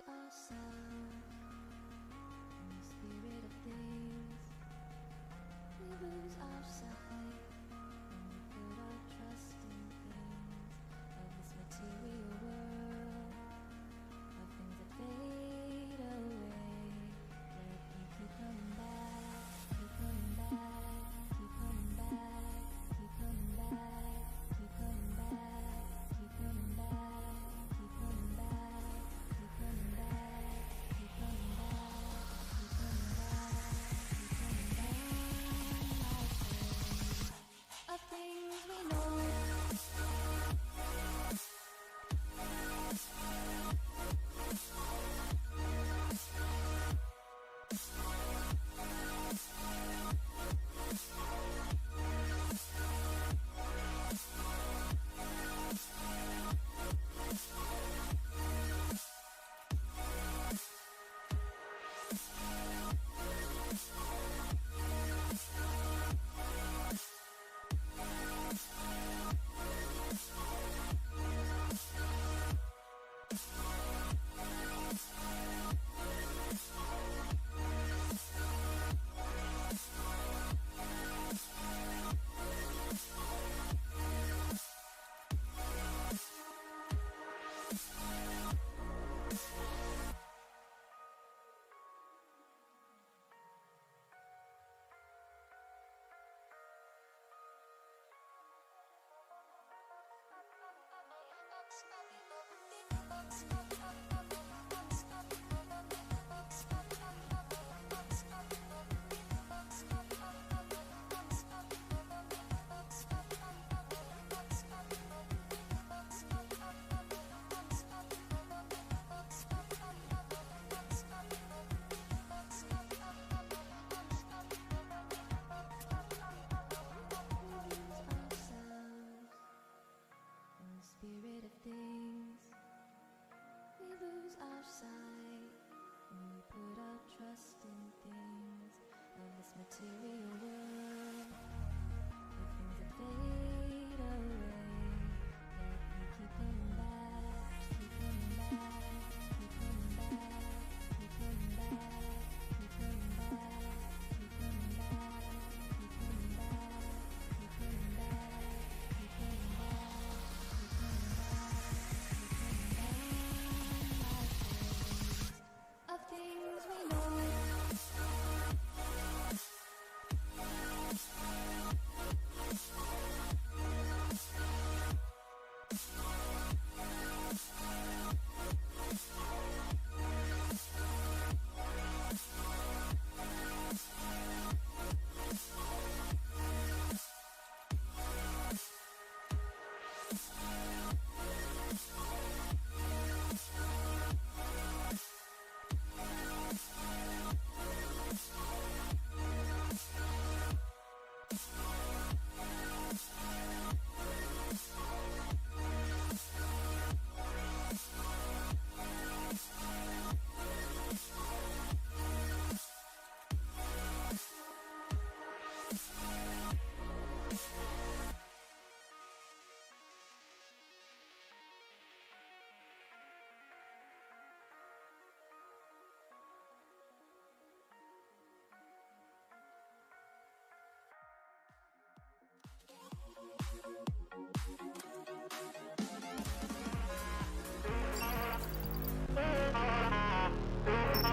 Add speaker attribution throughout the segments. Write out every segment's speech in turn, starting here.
Speaker 1: ourselves in the spirit of things. We lose our sight when we put our trust in things of this material world, of things that fade away. Let me keep coming back, keep coming back, keep coming back, keep coming back, keep coming back, keep coming back, keep coming back, keep coming back, keep coming back, keep coming back, of things we know. Spirit of things, we lose our sight when we put our trust in things of this material world, of things that fade away. Let me keep coming back, keep coming back, keep coming back, keep coming back, keep coming back, keep coming back, keep coming back, keep coming back, keep coming back. Of things we know.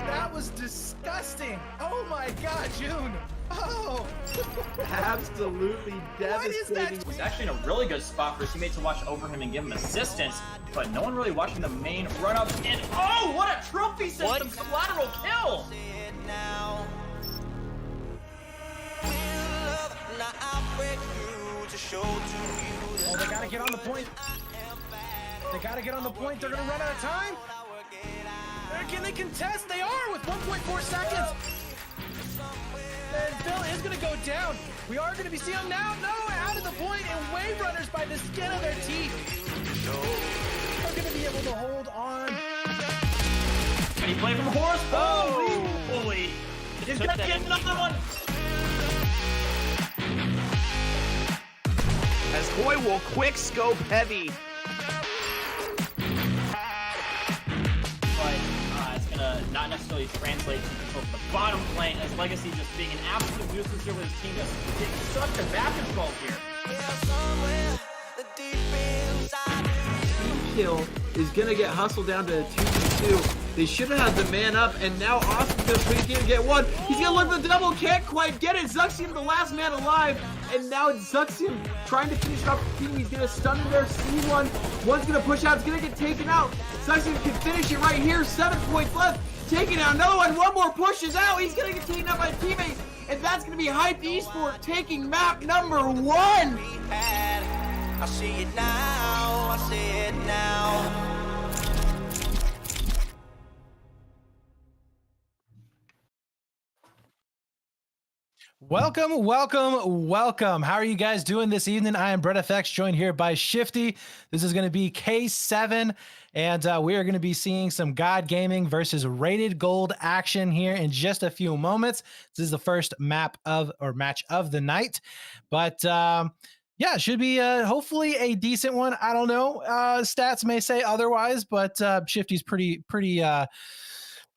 Speaker 2: That was disgusting. Oh my God, June. Oh.
Speaker 3: Absolutely devastating.
Speaker 4: He's actually in a really good spot for his teammate to watch over him and give him assistance, but no one really watching the main run-up. And oh, what a trophy system collateral kill!
Speaker 2: Oh, they gotta get on the point. They gotta get on the point. They're gonna run out of time. Can they contest? They are with 1.4 seconds. And Bill is gonna go down. We are gonna be seeing them now. No, out of the point, and Wave Runners by the skin of their teeth are gonna be able to hold on.
Speaker 4: Can he play from horse? Oh, holy! He's gonna get another one.
Speaker 3: As Hoy will quick scope heavy.
Speaker 4: But necessarily translate to control of the bottom lane, as Legacy just being an absolute nuisance here with his team just getting such a back control here.
Speaker 3: Kill is gonna get hustled down to 2v2. They should have had the man up, and now Austin's gonna play game, get one. He's gonna look for the double, can't quite get it. Zuxium, the last man alive, and now it's Zuxium trying to finish off the team. He's gonna stun in there, C1. One's gonna push out, it's gonna get taken out. Zuxium can finish it right here, 7 points left. Taking out another one more pushes out. He's gonna get taken out by a teammate, and that's gonna be Hype Esport taking map number 1.
Speaker 5: I see it now, I see it now.
Speaker 2: Welcome, welcome, welcome. How are you guys doing this evening? I am BrettFX, joined here by Shifty. This is going to be K7, and we are going to be seeing some God Gaming versus Rated Gold action here in just a few moments. This is the first match of the night, but yeah, it should be hopefully a decent one. I don't know. Stats may say otherwise, but Shifty's pretty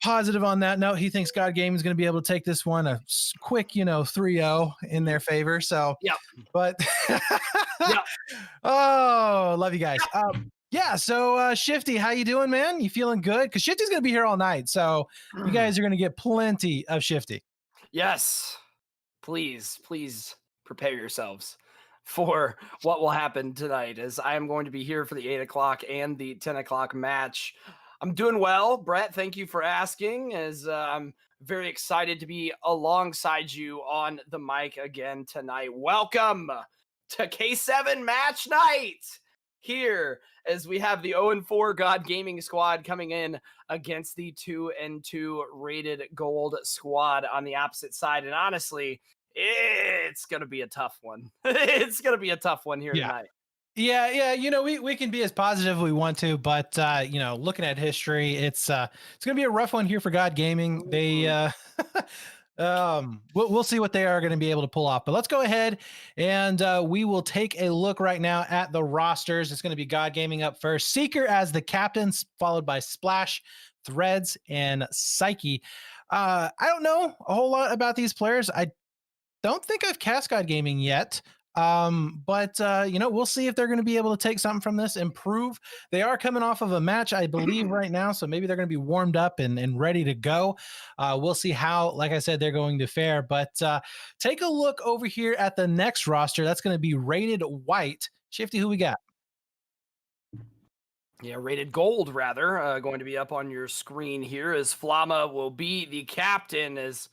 Speaker 2: positive on that note. He thinks God Gaming is going to be able to take this one a quick, 3-0 in their favor. So,
Speaker 3: yeah,
Speaker 2: but
Speaker 3: yeah.
Speaker 2: Oh, love you guys. Yeah. So, Shifty, how you doing, man? You feeling good? Because Shifty's going to be here all night. So you guys are going to get plenty of Shifty.
Speaker 6: Yes. Please prepare yourselves for what will happen tonight, as I am going to be here for the 8 o'clock and the 10 o'clock match. I'm doing well, Brett. Thank you for asking, as I'm very excited to be alongside you on the mic again tonight. Welcome to K7 Match Night here, as we have the 0-4 God Gaming squad coming in against the 2-2 Rated Gold squad on the opposite side. And honestly, it's going to be a tough one. It's going to be a tough one here tonight.
Speaker 2: Yeah. We can be as positive as we want to, but looking at history, it's going to be a rough one here for God Gaming. They we'll see what they are going to be able to pull off. But let's go ahead and we will take a look right now at the rosters. It's going to be God Gaming up first. Seeker as the captains, followed by Splash, Threads, and Psyche. I don't know a whole lot about these players. I don't think I've cast God Gaming yet. But we'll see if they're going to be able to take something from this, improve. They are coming off of a match, I believe, right now, so maybe they're going to be warmed up and ready to go. We'll see how, like I said, they're going to fare. But take a look over here at the next roster. That's going to be Rated White. Shifty, who we got?
Speaker 6: Yeah, Rated Gold, rather, going to be up on your screen here, as Flama will be the captain, as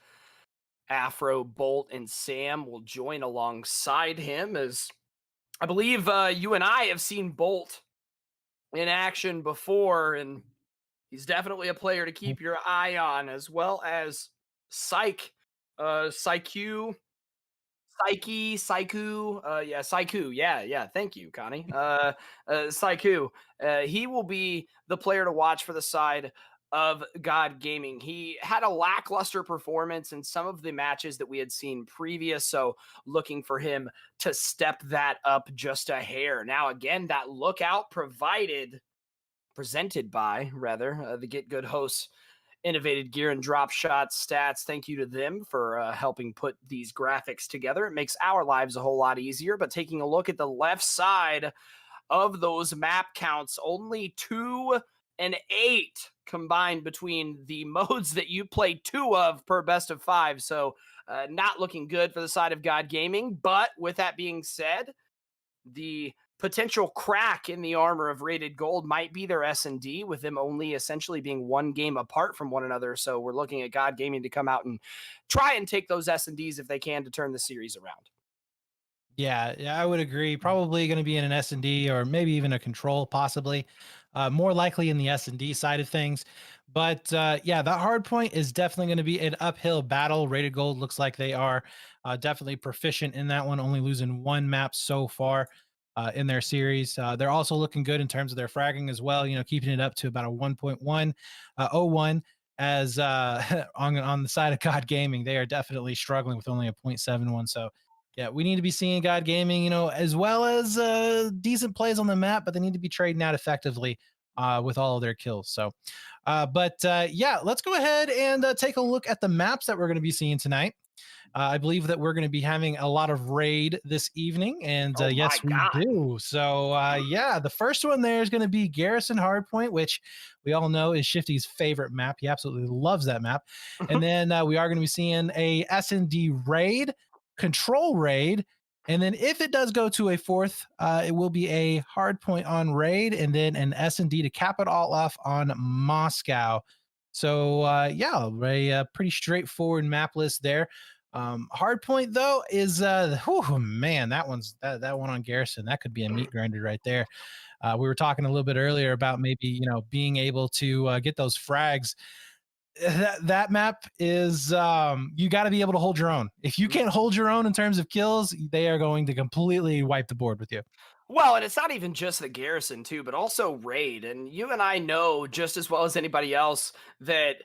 Speaker 6: Afro, Bolt, and Sam will join alongside him, as I believe you and I have seen Bolt in action before, and he's definitely a player to keep your eye on, as well as Psyche. Thank you, Connie. Psyche. He will be the player to watch for the side of God Gaming. He had a lackluster performance in some of the matches that we had seen previous, so looking for him to step that up just a hair. Now, again, that lookout presented by the GitGudHosts Innovated gear and DropShotStats. Thank you to them for helping put these graphics together. It makes our lives a whole lot easier. But taking a look at the left side of those map counts, only 2 and 8 combined between the modes that you play 2 of per best of 5. So not looking good for the side of God Gaming. But with that being said, the potential crack in the armor of Rated Gold might be their S&D, with them only essentially being 1 game apart from one another. So we're looking at God Gaming to come out and try and take those S&Ds if they can to turn the series around.
Speaker 2: Yeah, I would agree. Probably going to be in an S&D or maybe even a control, possibly. More likely in the S&D side of things. But yeah, that hard point is definitely going to be an uphill battle. Rated Gold looks like they are definitely proficient in that one, only losing 1 map so far in their series. They're also looking good in terms of their fragging as well, keeping it up to about a 1.101 as on the side of God Gaming. They are definitely struggling with only a 0.71. So yeah, we need to be seeing God Gaming, as well as decent plays on the map, but they need to be trading out effectively with all of their kills. So, yeah, let's go ahead and take a look at the maps that we're going to be seeing tonight. I believe that we're going to be having a lot of raid this evening, and
Speaker 6: Oh
Speaker 2: yes,
Speaker 6: my
Speaker 2: we
Speaker 6: God.
Speaker 2: do. So, yeah, the first one there is going to be Garrison Hardpoint, which we all know is Shifty's favorite map. He absolutely loves that map. And then we are going to be seeing a S&D raid, control raid, and then if it does go to a fourth, it will be a Hardpoint on raid, and then an S&D to cap it all off on Moscow. So, yeah, a pretty straightforward map list there. Hardpoint though is man, that one on Garrison, that could be a meat grinder right there. We were talking a little bit earlier about maybe being able to get those frags. That map is you got to be able to hold your own. If you can't hold your own in terms of kills, they are going to completely wipe the board with you.
Speaker 6: Well, and it's not even just the Garrison too, but also raid. And you and I know just as well as anybody else that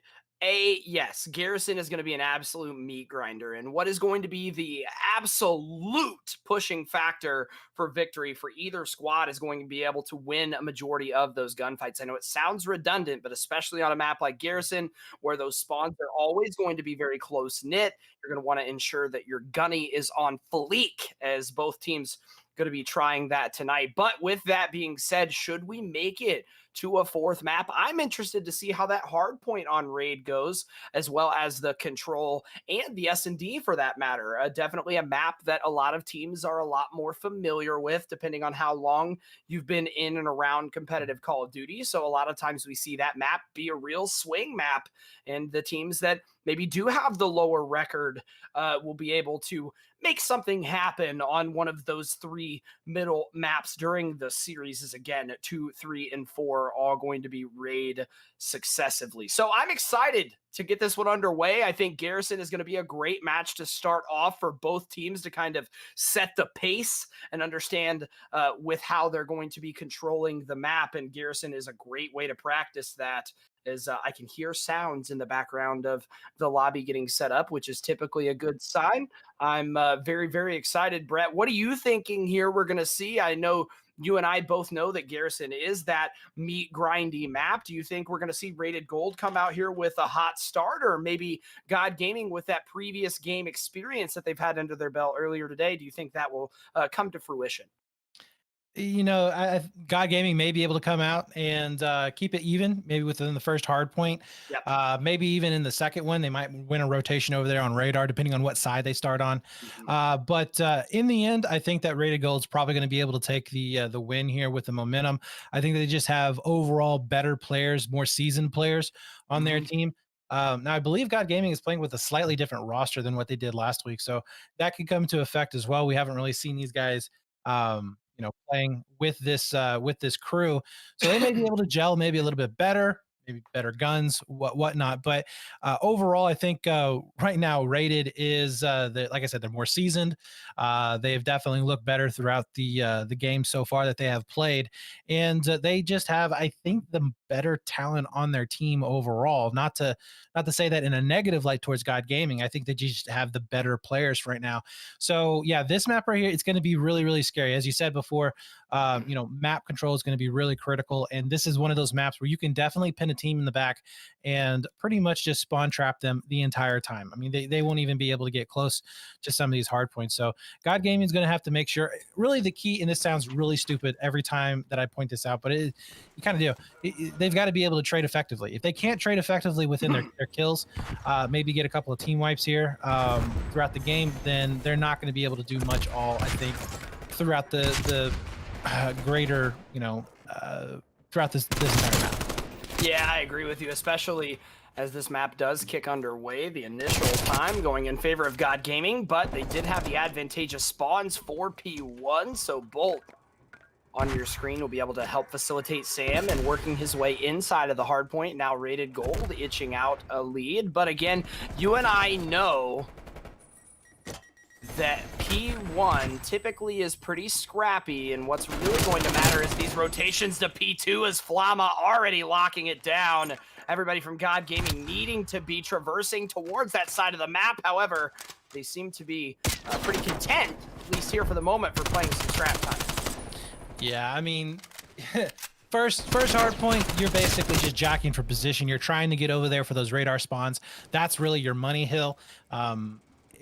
Speaker 6: yes, Garrison is going to be an absolute meat grinder. And what is going to be the absolute pushing factor for victory for either squad is going to be able to win a majority of those gunfights. I know it sounds redundant, but especially on a map like Garrison, where those spawns are always going to be very close knit, you're going to want to ensure that your gunny is on fleek, as both teams going to be trying that tonight. But with that being said, should we make it to a fourth map, I'm interested to see how that Hardpoint on raid goes, as well as the control and the S&D for that matter. Definitely a map that a lot of teams are a lot more familiar with, depending on how long you've been in and around competitive Call of Duty. So a lot of times we see that map be a real swing map, and the teams that maybe do have the lower record will be able to make something happen on one of those three middle maps during the series. Is again 2, 3, and 4 all going to be raid successively. So I'm excited to get this one underway. I think Garrison is going to be a great match to start off for both teams to kind of set the pace and understand with how they're going to be controlling the map. And Garrison is a great way to practice that, as I can hear sounds in the background of the lobby getting set up, which is typically a good sign. I'm very, very excited. Brett, what are you thinking here we're going to see? I know you and I both know that Garrison is that meat grindy map. Do you think we're going to see Rated Gold come out here with a hot start, or maybe God Gaming with that previous game experience that they've had under their belt earlier today? Do you think that will come to fruition?
Speaker 2: God Gaming may be able to come out and keep it even, maybe within the first Hardpoint.
Speaker 6: Yep.
Speaker 2: Maybe even in the second one, they might win a rotation over there on radar, depending on what side they start on. But in the end, I think that Rated Gold is probably going to be able to take the win here with the momentum. I think they just have overall better players, more seasoned players on their team. Now, I believe God Gaming is playing with a slightly different roster than what they did last week, so that could come to effect as well. We haven't really seen these guys playing with this crew, so they may be able to gel maybe a little bit better, maybe better guns, whatnot. But overall, I think right now Rated is like I said, they're more seasoned. They've definitely looked better throughout the game so far that they have played, and they just have, I think, the better talent on their team overall. Not to say that in a negative light towards God Gaming. I think they just have the better players right now. So yeah, this map right here, it's going to be really, really scary. As you said before, map control is going to be really critical, and this is one of those maps where you can definitely pin a team in the back and pretty much just spawn trap them the entire time. I mean, they won't even be able to get close to some of these hard points. So God Gaming is going to have to make sure, really the key, and this sounds really stupid every time that I point this out, but you kind of do. They've got to be able to trade effectively. If they can't trade effectively within their kills, maybe get a couple of team wipes here throughout the game, then they're not going to be able to do much all, I think, throughout the greater, throughout this entire map.
Speaker 6: Yeah, I agree with you, especially as this map does kick underway. The initial time going in favor of God Gaming, but they did have the advantageous spawns, 4P1, so Bolt on your screen will be able to help facilitate Sam and working his way inside of the hard point. Now Rated Gold itching out a lead, but again, you and I know that P1 typically is pretty scrappy, and what's really going to matter is these rotations to P2, as Flama already locking it down. Everybody from God Gaming needing to be traversing towards that side of the map. However, they seem to be pretty content, at least here for the moment, for playing some scrap time.
Speaker 2: Yeah, I mean, First hard point, you're basically just jacking for position. You're trying to get over there for those radar spawns. That's really your money hill.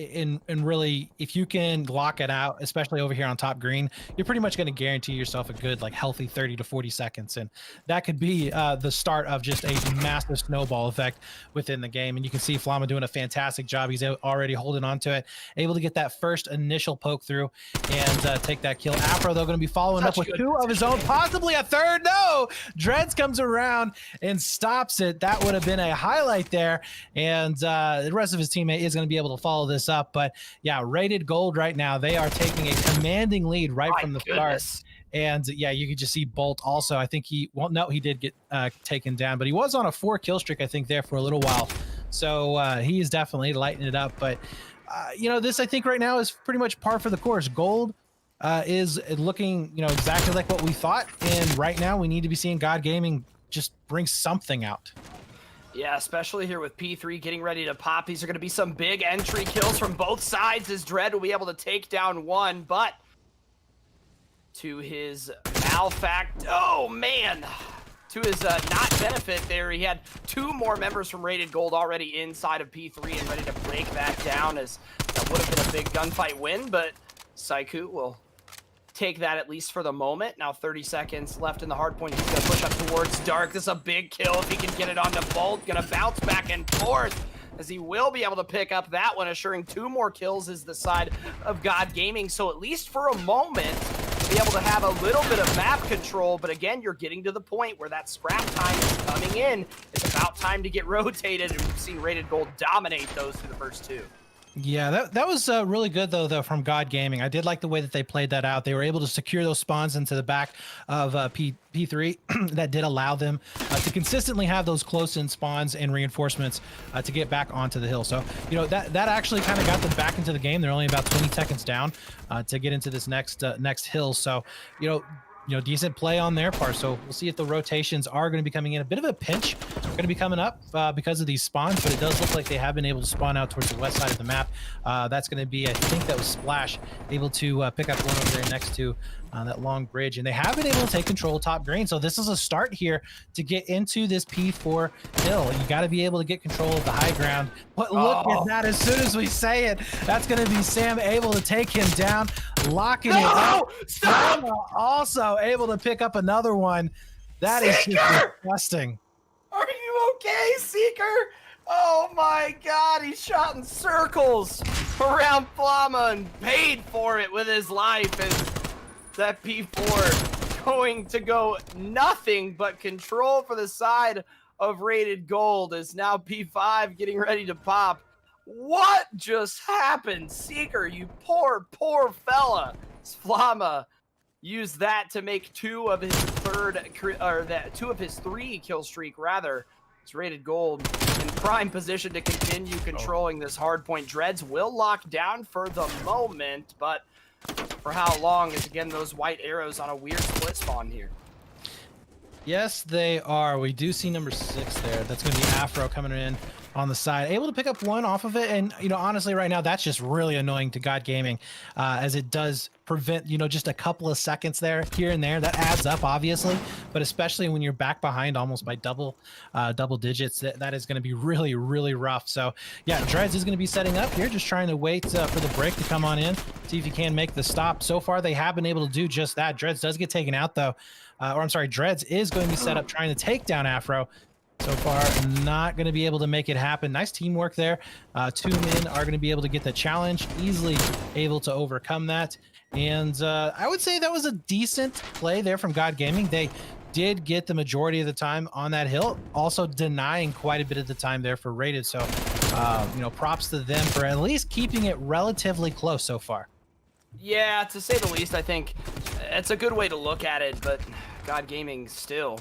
Speaker 2: And really, if you can lock it out, especially over here on top green, you're pretty much going to guarantee yourself a good, like, healthy 30 to 40 seconds. And that could be the start of just a massive snowball effect within the game. And you can see Flama doing a fantastic job. He's already holding on to it, able to get that first initial poke through and take that kill. Afro, though, going to be following up with 2 of his own, possibly a third. No! Dreads comes around and stops it. That would have been a highlight there. And the rest of his teammate is going to be able to follow this up. But yeah, Rated Gold right now, they are taking a commanding lead right from the start. And yeah, you could just see Bolt also. I think he did get taken down, but he was on a 4 kill streak, I think, there for a little while. So he is definitely lighting it up. But you know, this I think right now is pretty much par for the course. Gold is looking, you know, exactly like what we thought. And right now we need to be seeing God Gaming just bring something out.
Speaker 6: Yeah, especially here with P3 getting ready to pop. These are going to be some big entry kills from both sides as Dread will be able to take down one, but to his to his not benefit there, he had 2 more members from Rated Gold already inside of P3 and ready to break that down, as that would have been a big gunfight win, but Saiku will take that at least for the moment. Now 30 seconds left in the hard point. He's going to push up towards Dark. This is a big kill if he can get it onto Bolt. Going to bounce back and forth as he will be able to pick up that one, assuring 2 more kills is the side of God Gaming. So at least for a moment, be able to have a little bit of map control, but again, you're getting to the point where that scrap time is coming in. It's about time to get rotated, and we've seen Rated Gold dominate those through the first 2.
Speaker 2: Yeah, that was really good though from God Gaming. I did like the way that they played that out. They were able to secure those spawns into the back of P3 that did allow them to consistently have those close-in spawns and reinforcements to get back onto the hill. So, you know, that actually kind of got them back into the game. They're only about 20 seconds down to get into this next hill. So, you know, decent play on their part. So we'll see if the rotations are going to be coming in. A bit of a pinch going to be coming up because of these spawns, but it does look like they have been able to spawn out towards the west side of the map. That's going to be, I think that was Splash, able to pick up one over there next to that long bridge. And they have been able to take control of top green. So this is a start here to get into this P4 hill. You got to be able to get control of the high ground. But look at that, as soon as we say it, that's going to be Sam able to take him down, locking it up.
Speaker 6: Stop!
Speaker 2: Also able to pick up another one. That is just disgusting.
Speaker 6: Are you okay, Seeker? Oh my god, he shot in circles around Flama and paid for it with his life, and that P4 going to go nothing but control for the side of Rated Gold, as now P5 getting ready to pop. What just happened, Seeker? You poor fella. Flama used that to make 2 of his 3 kill streak rather. It's Rated Gold in prime position to continue controlling this hard point. Dreads will lock down for the moment, but for how long is, again, those white arrows on a weird split spawn here.
Speaker 2: Yes, they are. We do see number 6 there. That's going to be Afro coming in on the side, able to pick up one off of it. And, you know, honestly, right now, that's just really annoying to God Gaming, as it does prevent, you know, just a couple of seconds there, here and there. That adds up, obviously, but especially when you're back behind almost by double digits, that is going to be really, really rough. So, yeah, Dreads is going to be setting up here, just trying to wait for the break to come on in, see if he can make the stop. So far, they have been able to do just that. Dreads does get taken out, though. Or I'm sorry, Dreads is going to be set up trying to take down Afro. So far, not going to be able to make it happen. Nice teamwork there. 2 men are going to be able to get the challenge, easily able to overcome that. And I would say that was a decent play there from God Gaming. They did get the majority of the time on that hill, also denying quite a bit of the time there for Rated. So, you know, props to them for at least keeping it relatively close so far.
Speaker 6: Yeah, to say the least, I think it's a good way to look at it, but God Gaming still,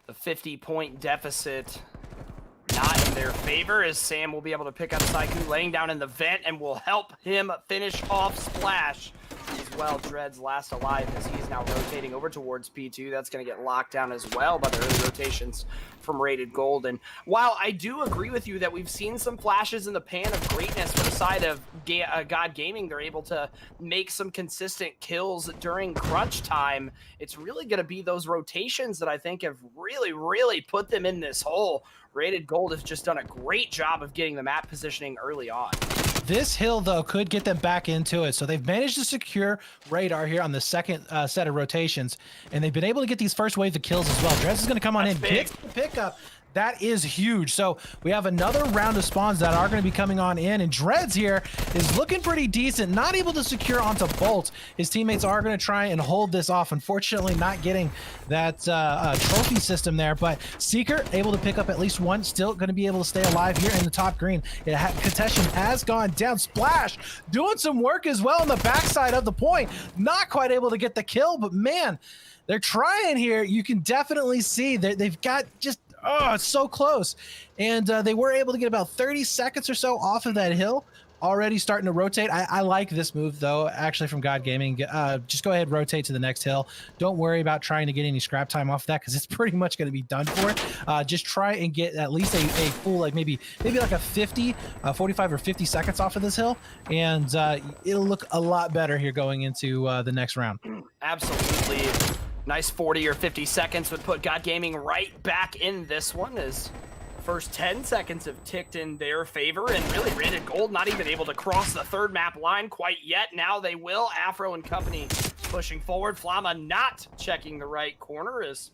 Speaker 6: the 50-point deficit not in their favor, as Sam will be able to pick up Saiku laying down in the vent and will help him finish off Splash. As well. Dread's last alive as he's now rotating over towards P2. That's going to get locked down as well by the early rotations from Rated Gold. And while I do agree with you that we've seen some flashes in the pan of greatness for the side of God Gaming, they're able to make some consistent kills during crunch time. It's really going to be those rotations that I think have really put them in this hole. Rated Gold has just done a great job of getting the map positioning early on.
Speaker 2: This hill, though, could get them back into it. So they've managed to secure radar here on the second set of rotations, and they've been able to get these first wave of kills as well. Dress is going to come on in, gets the pickup. That is huge. So we have another round of spawns that are going to be coming on in, and Dreads here is looking pretty decent, not able to secure onto Bolt. His teammates are going to try and hold this off. Unfortunately, not getting that trophy system there, but Seeker able to pick up at least one, still going to be able to stay alive here in the top green. Contestion has gone down. Splash doing some work as well on the backside of the point. Not quite able to get the kill, but man, they're trying here. You can definitely see that they've got just, oh, it's so close. And they were able to get about 30 seconds or so off of that hill, already starting to rotate. I like this move, though, actually, from God Gaming. Just go ahead, rotate to the next hill. Don't worry about trying to get any scrap time off that, because it's pretty much going to be done for. Just try and get at least a full, like maybe like a 45 or 50 seconds off of this hill, and it'll look a lot better here going into the next round.
Speaker 6: Absolutely. Nice 40 or 50 seconds would put God Gaming right back in this one, as first 10 seconds have ticked in their favor, and really Rated Gold not even able to cross the third map line quite yet. Now they will. Afro and company pushing forward. Flama not checking the right corner as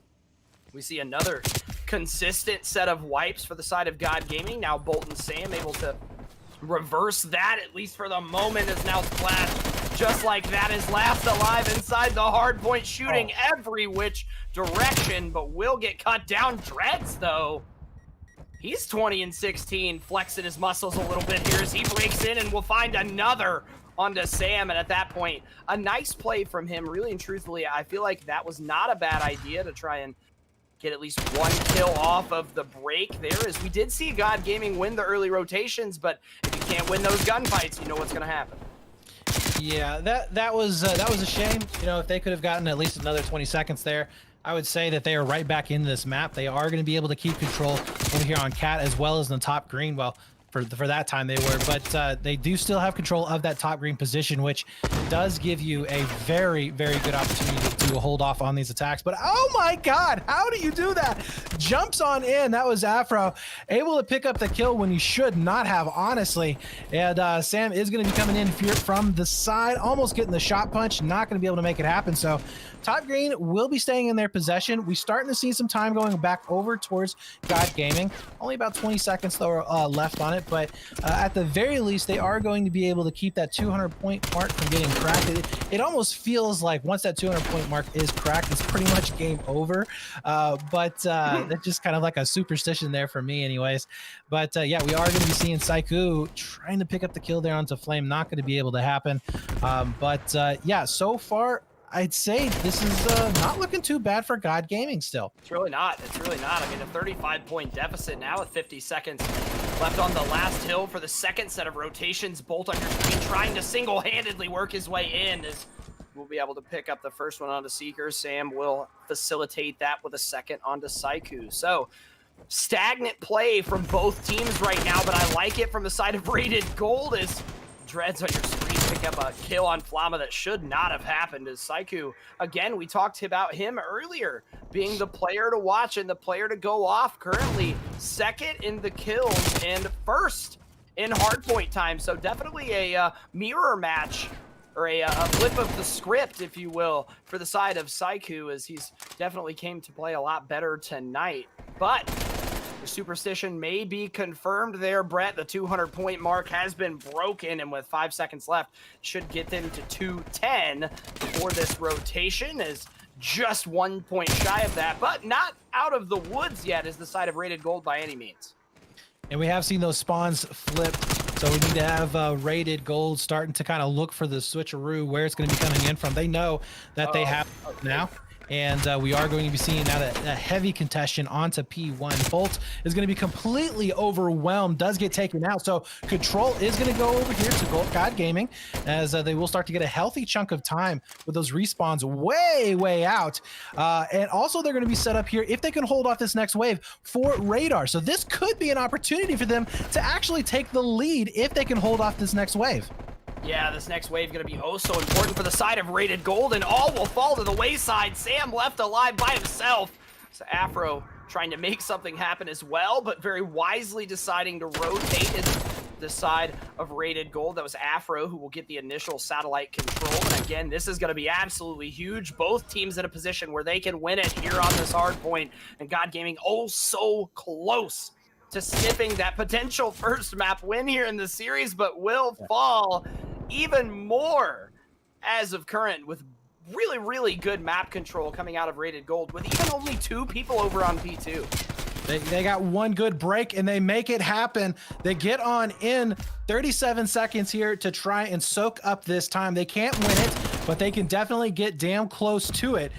Speaker 6: we see another consistent set of wipes for the side of God Gaming. Now Bolt and Sam able to reverse that, at least for the moment, as now Splash, just like that, is last alive inside the hard point, shooting every which direction, but will get cut down. Dreads, though, he's 20 and 16, flexing his muscles a little bit here as he breaks in and will find another onto Sam. And at that point, a nice play from him. Really and truthfully, I feel like that was not a bad idea to try and get at least one kill off of the break there, as we did see God Gaming win the early rotations, but if you can't win those gunfights, you know what's going to happen.
Speaker 2: Yeah, that was a shame. You know, if they could have gotten at least another 20 seconds there, I would say that they are right back into this map. They are going to be able to keep control over here on Cat as well as in the top green. Well, for that time they were, but they do still have control of that top green position, which does give you a very good opportunity to hold off on these attacks. But oh my god, how do you do that? Jumps on in. That was Afro able to pick up the kill when he should not have, honestly. And Sam is going to be coming in here from the side, almost getting the shot punch, not going to be able to make it happen. So top green will be staying in their possession. We're starting to see some time going back over towards God Gaming. Only about 20 seconds though left on it, but at the very least, they are going to be able to keep that 200-point mark from getting cracked. It almost feels like once that 200-point mark is cracked, it's pretty much game over. But that's just kind of like a superstition there for me anyways. But yeah, we are going to be seeing Saiku trying to pick up the kill there onto Flame. Not going to be able to happen. But yeah, so far, I'd say this is not looking too bad for God Gaming still.
Speaker 6: It's really not. It's really not. I mean, a 35-point deficit now with 50 seconds left on the last hill for the second set of rotations. Bolt on your screen trying to single-handedly work his way in, as we'll be able to pick up the first one onto Seeker. Sam will facilitate that with a second onto Saiku. So stagnant play from both teams right now, but I like it from the side of Rated Gold as Dreads on your screen pick up a kill on Flama that should not have happened, as Saiku, again, we talked about him earlier, being the player to watch and the player to go off, currently second in the kills and first in hardpoint time. So definitely a mirror match, or a flip of the script, if you will, for the side of Saiku, as he's definitely came to play a lot better tonight. But the superstition may be confirmed there, Brett. The 200-point mark has been broken, and with 5 seconds left, should get them to 210 for this rotation, as just 1 point shy of that, but not out of the woods yet as the side of Rated Gold by any means.
Speaker 2: And we have seen those spawns flipped, so we need to have Rated Gold starting to kind of look for the switcheroo, where it's going to be coming in from. They know that they have now. And we are going to be seeing now that a heavy contestation onto P1. Bolt is going to be completely overwhelmed, does get taken out. So control is going to go over here to God Gaming, as they will start to get a healthy chunk of time with those respawns way out. And also they're going to be set up here if they can hold off this next wave for Radar. So this could be an opportunity for them to actually take the lead if they can hold off this next wave.
Speaker 6: Yeah, this next wave going to be oh so important for the side of Rated Gold, and all will fall to the wayside. Sam left alive by himself. So Afro trying to make something happen as well, but very wisely deciding to rotate the side of Rated Gold. That was Afro who will get the initial satellite control. And again, this is going to be absolutely huge. Both teams in a position where they can win it here on this hard point. And God Gaming oh so close to sniffing that potential first map win here in the series, but will fall even more as of current with really good map control coming out of Rated Gold with even only 2 people over on P2.
Speaker 2: They got one good break and they make it happen. They get on in 37 seconds here to try and soak up this time. They can't win it, but they can definitely get damn close to it.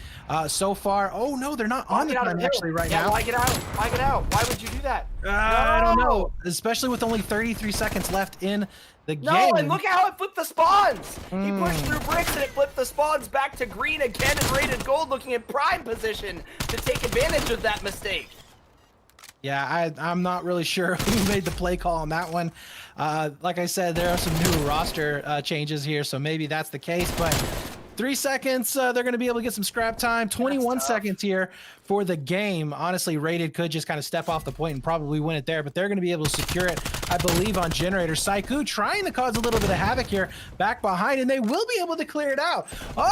Speaker 2: So far, oh no, they're not on the time actually right now.
Speaker 6: Why get out? Why get out? Why would you do that?
Speaker 2: I don't know, especially with only 33 seconds left in the game.
Speaker 6: No, and look at how it flipped the spawns. He pushed through bricks and it flipped the spawns back to green again, and Rated Gold looking in prime position to take advantage of that mistake.
Speaker 2: Yeah, I'm not really sure who made the play call on that one. Like I said, there are some new roster changes here, so maybe that's the case, but 3 seconds, they're going to be able to get some scrap time. 21 seconds here for the game. Honestly, Rated could just kind of step off the point and probably win it there, but they're going to be able to secure it, I believe, on Generator. Saiku trying to cause a little bit of havoc here back behind, and they will be able to clear it out.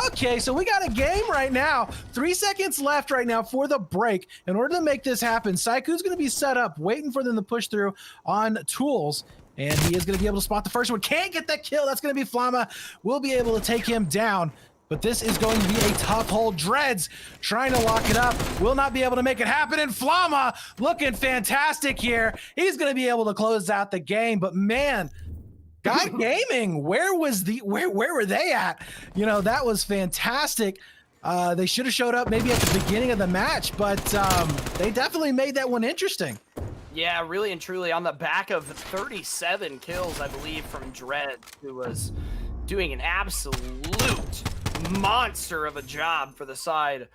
Speaker 2: Okay, so we got a game right now. 3 seconds left right now for the break. In order to make this happen, Saiku's going to be set up, waiting for them to push through on Tools. And he is going to be able to spot the first one. Can't get that kill. That's going to be Flama. We'll be able to take him down. But this is going to be a tough hold. Dreads trying to lock it up. Will not be able to make it happen. And Flama looking fantastic here. He's going to be able to close out the game. But man, God Gaming, where were they at? You know, that was fantastic. They should have showed up maybe at the beginning of the match, but they definitely made that one interesting.
Speaker 6: Yeah, really and truly on the back of 37 kills, I believe, from Dread, who was doing an absolute monster of a job for the side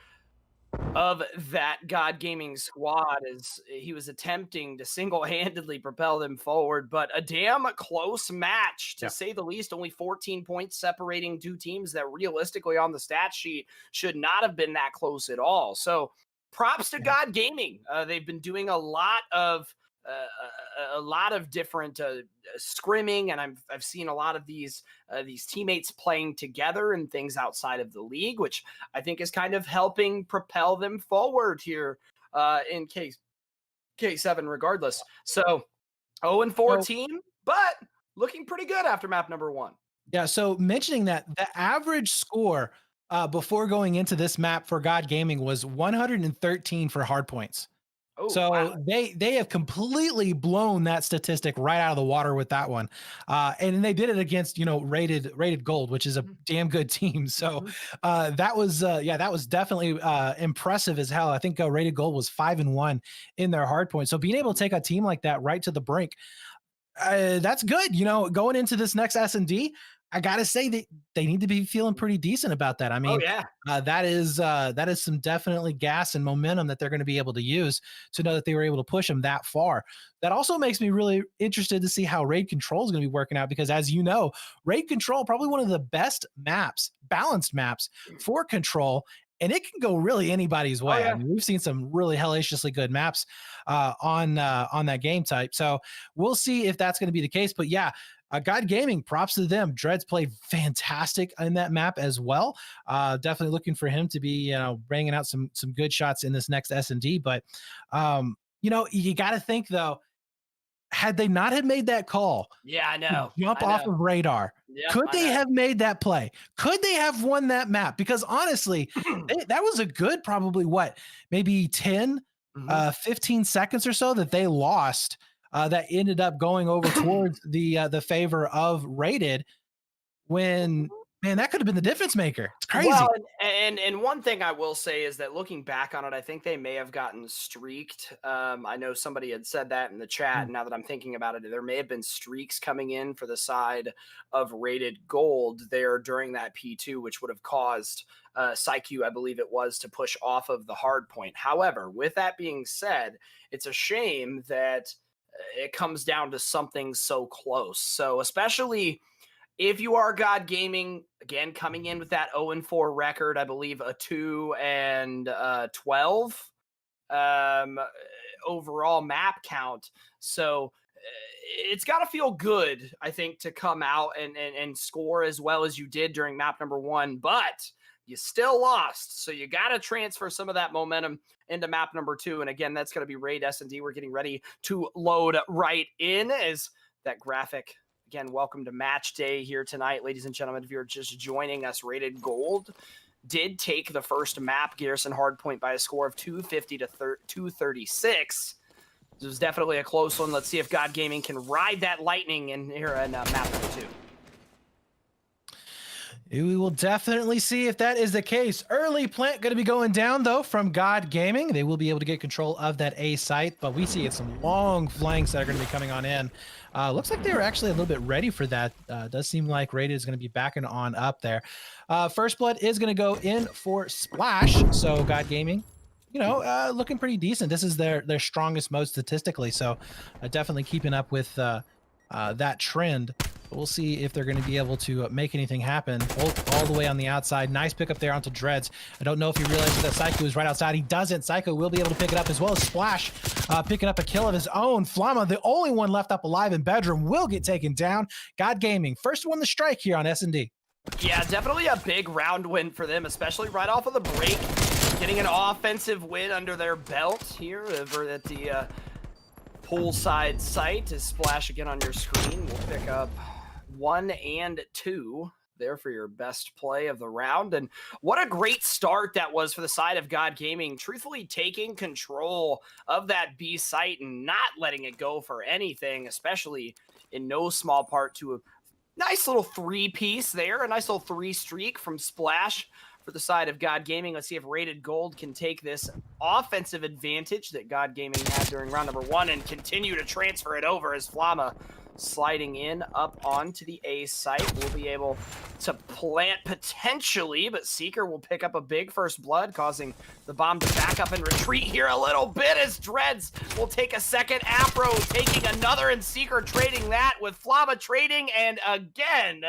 Speaker 6: of that God Gaming squad, as he was attempting to single-handedly propel them forward. But a damn close match, to say the least. Only 14 points separating 2 teams that realistically on the stat sheet should not have been that close at all. So props to God Gaming. They've been doing a lot of different scrimming, and I've seen a lot of these teammates playing together and things outside of the league, which I think is kind of helping propel them forward here in K7 regardless. So 0-4 team, but looking pretty good after map number 1.
Speaker 2: Yeah, so mentioning that, the average score before going into this map for God Gaming was 113 for hard points.
Speaker 6: Oh,
Speaker 2: so
Speaker 6: wow.
Speaker 2: they have completely blown that statistic right out of the water with that one. And they did it against, you know, rated gold, which is a damn good team. So that was definitely impressive as hell. I think rated gold was 5-1 in their hard points. So being able to take a team like that right to the brink, that's good. You know, going into this next S&D, I gotta say that they need to be feeling pretty decent about that. I mean, that is some definitely gas and momentum that they're going to be able to use to know that they were able to push them that far. That also makes me really interested to see how Raid Control is going to be working out, because as you know, Raid Control, probably one of the best maps, balanced maps for Control. And it can go really anybody's way. I mean, we've seen some really hellaciously good maps on that game type. So we'll see if that's going to be the case. But yeah, God Gaming, props to them. Dreads played fantastic in that map as well. Definitely looking for him to be, you know, bringing out some good shots in this next S&D. But you know, you got to think though, had they not had made that call, jump off of Radar, could they have made that play? Could they have won that map? Because honestly, that was a good, probably maybe 10, 15 seconds or so that they lost. That ended up going over towards the favor of Rated, when Man, that could have been the difference maker. It's crazy.
Speaker 6: Well, and one thing I will say is that looking back on it, I think they may have gotten streaked. I know somebody had said that in the chat. And now that I'm thinking about it, there may have been streaks coming in for the side of Rated Gold there during that P2, which would have caused PsyQ, I believe it was, to push off of the hard point. However, with that being said, it's a shame that it comes down to something so close. So especially if you are God Gaming, again, coming in with that 0-4 record, I believe a 2-12 overall map count. So it's got to feel good, I think, to come out and score as well as you did during map number 1, but you still lost. So you got to transfer some of that momentum into map number 2. And again, that's going to be Raid S&D. We're getting ready to load right in as that graphic. Again, welcome to Match Day here tonight, ladies and gentlemen. If you're just joining us, Rated Gold did take the first map, Garrison Hardpoint, by a score of 250 to 236. This was definitely a close one. Let's see if God Gaming can ride that lightning in here in map number 2.
Speaker 2: We will definitely see if that is the case. Early plant going to be going down, though, from God Gaming. They will be able to get control of that A site, but we see some long flanks that are going to be coming on in. Looks like they were actually a little bit ready for that. Does seem like Rated is going to be backing on up there. First Blood is going to go in for Splash. So God Gaming, looking pretty decent. This is their strongest mode statistically. So definitely keeping up with that trend. But we'll see if they're going to be able to make anything happen. All the way on the outside. Nice pickup there onto Dreads. I don't know if he realizes that Psycho is right outside. He doesn't. Psycho will be able to pick it up as well as Splash picking up a kill of his own. Flama, the only one left up alive in Bedroom, will get taken down. God Gaming, first one to strike here on S&D.
Speaker 6: Yeah, definitely a big round win for them, especially right off of the break. Getting an offensive win under their belt here over at the poolside site. Is Splash again on your screen. We'll pick up 1 and 2 there for your best play of the round. And what a great start that was for the side of God Gaming, truthfully taking control of that B site and not letting it go for anything, especially in no small part to a nice little 3-piece there, a nice little 3 streak from Splash for the side of God Gaming. Let's see if Rated Gold can take this offensive advantage that God Gaming had during round number 1 and continue to transfer it over as Flama sliding in up onto the A site. We'll be able to plant potentially, but Seeker will pick up a big first blood, causing the bomb to back up and retreat here a little bit as Dreads will take a second. Afro taking another and Seeker trading that with Flama trading, and again,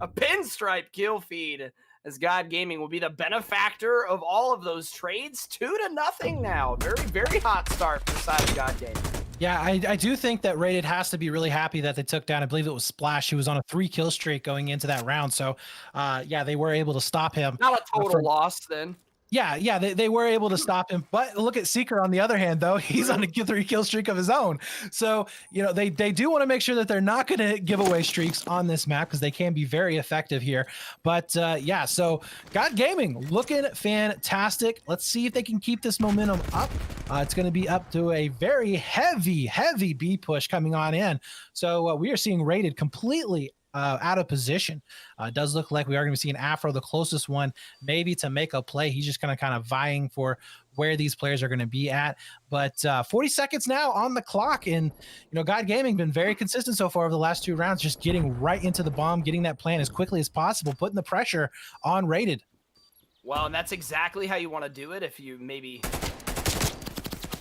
Speaker 6: a pinstripe kill feed as God Gaming will be the benefactor of all of those trades. 2-0 now. Very, very hot start for the side of God Gaming.
Speaker 2: Yeah, I do think that Rated has to be really happy that they took down, I believe it was Splash, who was on a 3-kill streak going into that round. So, yeah, they were able to stop him.
Speaker 6: Not a total loss then.
Speaker 2: Yeah, they were able to stop him. But look at Seeker on the other hand, though. He's on a 3-kill streak of his own. So, they do want to make sure that they're not going to give away streaks on this map because they can be very effective here. But, yeah, so God Gaming looking fantastic. Let's see if they can keep this momentum up. It's going to be up to a very heavy B push coming on in. So we are seeing Rated completely out of position. It does look like we are going to see an Afro, the closest one maybe to make a play. He's just going to kind of vying for where these players are going to be at. But 40 seconds now on the clock, and God Gaming been very consistent so far over the last 2 rounds, just getting right into the bomb, getting that plan as quickly as possible, putting the pressure on Rated.
Speaker 6: Well, and that's exactly how you want to do it. If you maybe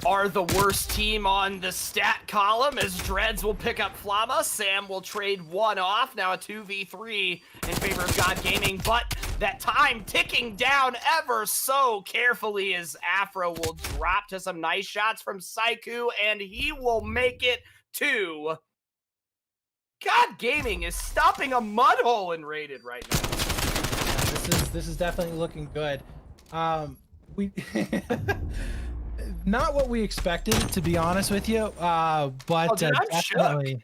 Speaker 6: are the worst team on the stat column, as Dreads will pick up Flama. Sam will trade 1 off. Now a 2v3 in favor of God Gaming, but that time ticking down ever so carefully as Afro will drop to some nice shots from Saiku, and he will make it 2. God Gaming is stopping a mud hole in Rated right now.
Speaker 2: This is definitely looking good. We not what we expected, to be honest with you. But
Speaker 6: dude, I'm
Speaker 2: definitely,
Speaker 6: shook.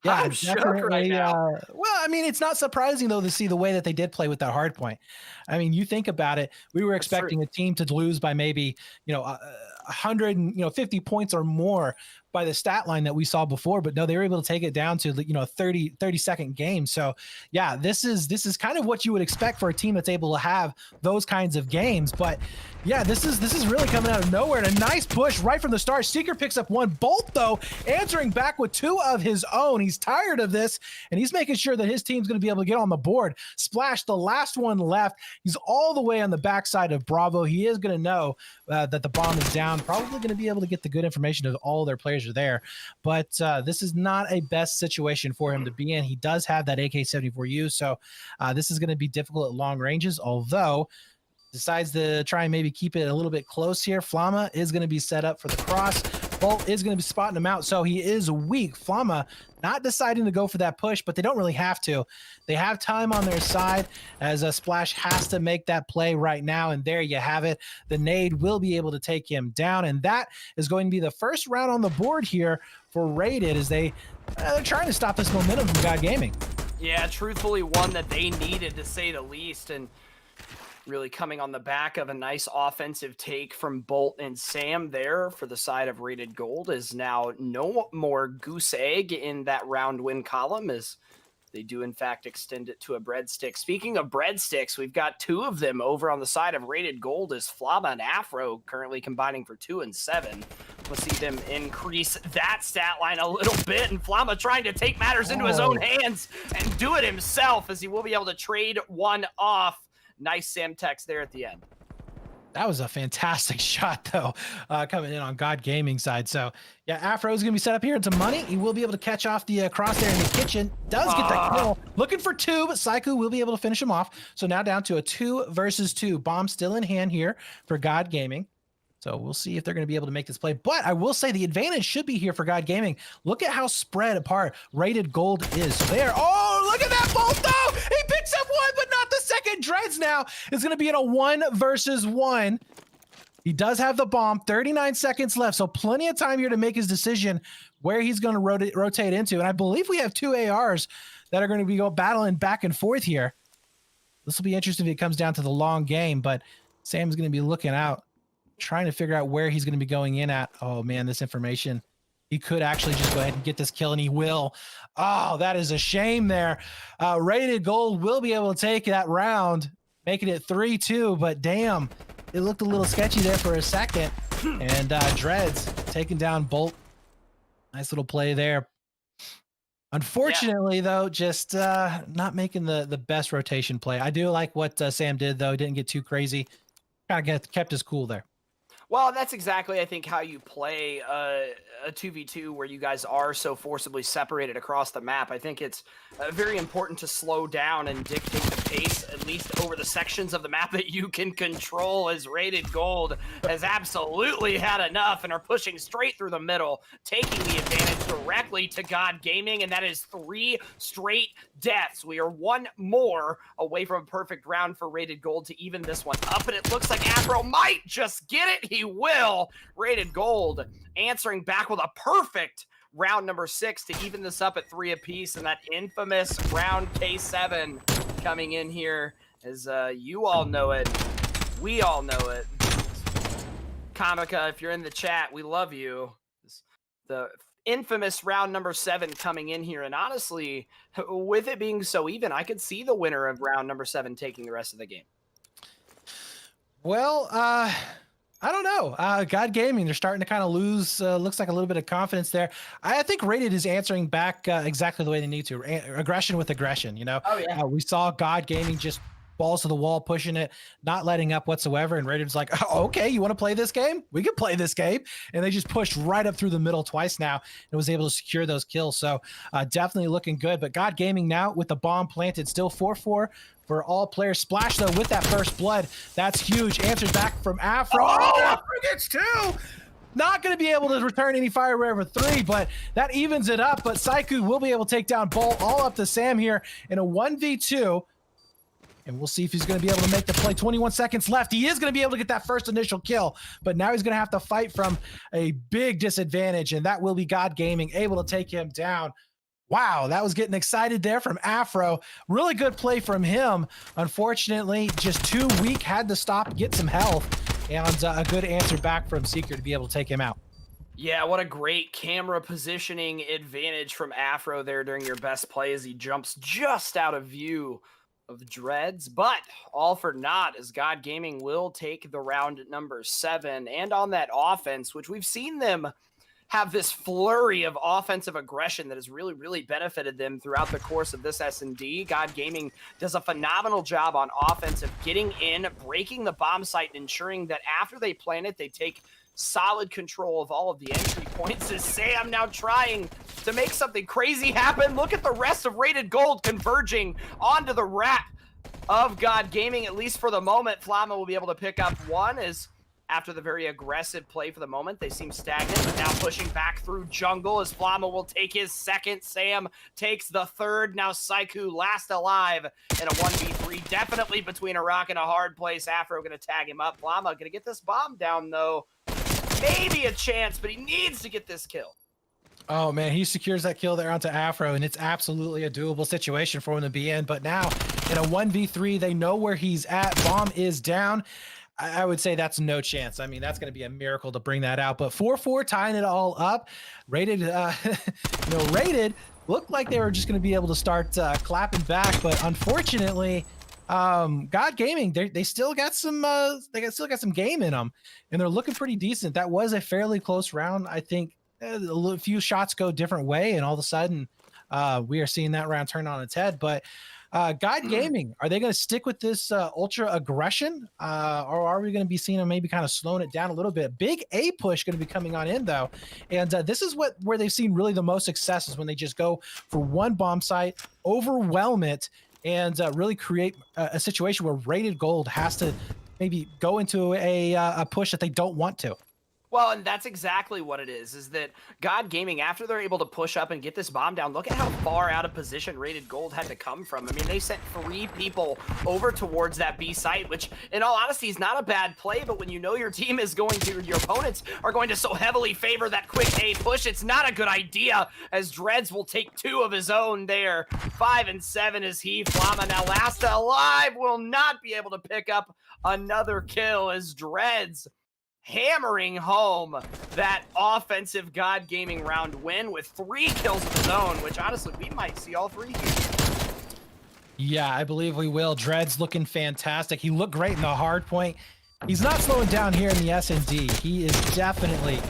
Speaker 2: yeah,
Speaker 6: I'm shook right now.
Speaker 2: Well, I mean, it's not surprising though to see the way that they did play with that hard point. I mean, you think about it. We were expecting a team to lose by maybe 150 points or more by the stat line that we saw before, but no, they were able to take it down to, a 30 second game. So yeah, this is kind of what you would expect for a team that's able to have those kinds of games. But yeah, this is really coming out of nowhere, and a nice push right from the start. Seeker picks up one. Bolt, though, answering back with 2 of his own. He's tired of this, and he's making sure that his team's going to be able to get on the board. Splash, the last one left. He's all the way on the backside of Bravo. He is going to know that the bomb is down. Probably going to be able to get the good information of all their players are there. But this is not a best situation for him to be in. He does have that AK-74U, so this is going to be difficult at long ranges, although decides to try and maybe keep it a little bit close here. Flama is going to be set up for the cross. Bolt is going to be spotting him out, so he is weak. Flama not deciding to go for that push, but they don't really have to. They have time on their side, as a Splash has to make that play right now, and there you have it. The nade will be able to take him down, and that is going to be the first round on the board here for Rated, as they're trying to stop this momentum from God Gaming.
Speaker 6: Yeah, truthfully, one that they needed, to say the least, and really coming on the back of a nice offensive take from Bolt and Sam there for the side of Rated Gold, is now no more goose egg in that round win column, as they do in fact extend it to a breadstick. Speaking of breadsticks, we've got 2 of them over on the side of Rated Gold, as Flama and Afro currently combining for 2 and 7. We'll see them increase that stat line a little bit, and Flama trying to take matters into his own hands and do it himself, as he will be able to trade one off. Nice Samtex there at the end.
Speaker 2: That was a fantastic shot, though, coming in on God Gaming side. So, yeah, Afro is going to be set up here into money. He will be able to catch off the crosshair in the kitchen. Does get that kill. Looking for 2, but Saiku will be able to finish him off. So now down to a 2 versus 2. Bomb still in hand here for God Gaming. So we'll see if they're going to be able to make this play. But I will say the advantage should be here for God Gaming. Look at how spread apart Rated Gold is there. Oh, look at that Bolt, though! He picks up one, but not the second. Dreads now is going to be in a 1 versus 1. He does have the bomb. 39 seconds left, so plenty of time here to make his decision where he's going to rotate into. And I believe we have 2 ARs that are going to be battling back and forth here. This will be interesting if it comes down to the long game, but Sam's going to be looking out, trying to figure out where he's going to be going in at. Oh man, this information. He could actually just go ahead and get this kill, and he will. Oh, that is a shame there. Rated Gold will be able to take that round, making it 3-2, but damn, it looked a little sketchy there for a second. And Dreads taking down Bolt. Nice little play there. Unfortunately, though, just not making the best rotation play. I do like what Sam did, though. He didn't get too crazy. Kind of kept his cool there.
Speaker 6: Well, that's exactly, I think, how you play a 2v2 where you guys are so forcibly separated across the map. I think it's very important to slow down and dictate the pace, at least over the sections of the map that you can control, as Rated Gold has absolutely had enough and are pushing straight through the middle, taking the advantage directly to God Gaming, and that is 3 straight deaths. We are 1 more away from a perfect round for Rated Gold to even this one up, and it looks like Afro might just get it. He will. Rated Gold answering back with a perfect round number 6 to even this up at 3 apiece, and that infamous round K7 coming in here, as you all know it, we all know it. Comica, if you're in the chat, we love you. The infamous round number 7 coming in here, and honestly, with it being so even, I could see the winner of round number 7 taking the rest of the game.
Speaker 2: Well, I don't know. God Gaming, they're starting to kind of lose, looks like a little bit of confidence there. I think Rated is answering back exactly the way they need to. Aggression with aggression, you know?
Speaker 6: Oh, yeah.
Speaker 2: We saw God Gaming just balls to the wall, pushing it, not letting up whatsoever. And Rated's like, oh, okay, you want to play this game? We can play this game. And they just pushed right up through the middle twice now and was able to secure those kills. So definitely looking good. But God Gaming now with the bomb planted, still 4-4 for all players. Splash, though, with that first blood. That's huge. Answers back from Afro. Oh, Afro gets 2. Not going to be able to return any fire rare for 3, but that evens it up. But Saiku will be able to take down Bolt all up to Sam here in a 1v2. And we'll see if he's going to be able to make the play. 21 seconds left. He is going to be able to get that first initial kill, but now he's going to have to fight from a big disadvantage, and that will be God Gaming able to take him down. Wow, that was getting excited there from Afro. Really good play from him. Unfortunately, just too weak, had to stop, get some health. and a good answer back from Seeker to be able to take him out.
Speaker 6: Yeah, what a great camera positioning advantage from Afro there during your best play as he jumps just out of view of Dreads, but all for naught as God Gaming will take the round number 7. And on that offense, which we've seen them have this flurry of offensive aggression that has really benefited them throughout the course of this S&D. God Gaming does a phenomenal job on offense of getting in, breaking the bomb site, and ensuring that after they plant it, they take solid control of all of the entry points. As Sam now trying to make something crazy happen. Look at the rest of Rated Gold converging onto the wrap of God Gaming, at least for the moment. Flama will be able to pick up one as after the very aggressive play for the moment, they seem stagnant, but now pushing back through jungle as Flama will take his second. Sam takes the third. Now Saiku last alive in a 1v3, definitely between a rock and a hard place. Afro gonna tag him up. Flama gonna get this bomb down though. Maybe a chance, but he needs to get this kill.
Speaker 2: Oh man, he secures that kill there onto Afro, and it's absolutely a doable situation for him to be in. But now in a 1v3, they know where he's at. Bomb is down. I would say that's no chance. I mean, that's going to be a miracle to bring that out. But 4-4 tying it all up. Rated, Rated looked like they were just going to be able to start clapping back, but unfortunately, God Gaming, they still got some still got some game in them, and they're looking pretty decent. That was a fairly close round. I think a few shots go different way, and all of a sudden, we are seeing that round turn on its head. But God Gaming, are they going to stick with this ultra aggression, or are we going to be seeing them maybe kind of slowing it down a little bit? Big A push going to be coming on in though, and this is where they've seen really the most success is when they just go for one bomb site, overwhelm it, and really create a situation where Rated Gold has to maybe go into a push that they don't want to.
Speaker 6: Well, and that's exactly what it is that God Gaming, after they're able to push up and get this bomb down, look at how far out of position Rated Gold had to come from. I mean, they sent 3 people over towards that B site, which in all honesty is not a bad play, but when you know your team is going to, your opponents are going to so heavily favor that quick A push, it's not a good idea, as Dreads will take 2 of his own there. 5 and 7 is he. Flama now last alive, will not be able to pick up another kill as Dreads hammering home that offensive God Gaming round win with 3 kills of his own, which honestly, we might see all 3 here.
Speaker 2: Yeah, I believe we will. Dreads looking fantastic. He looked great in the hard point. He's not slowing down here in the S&D. He is definitely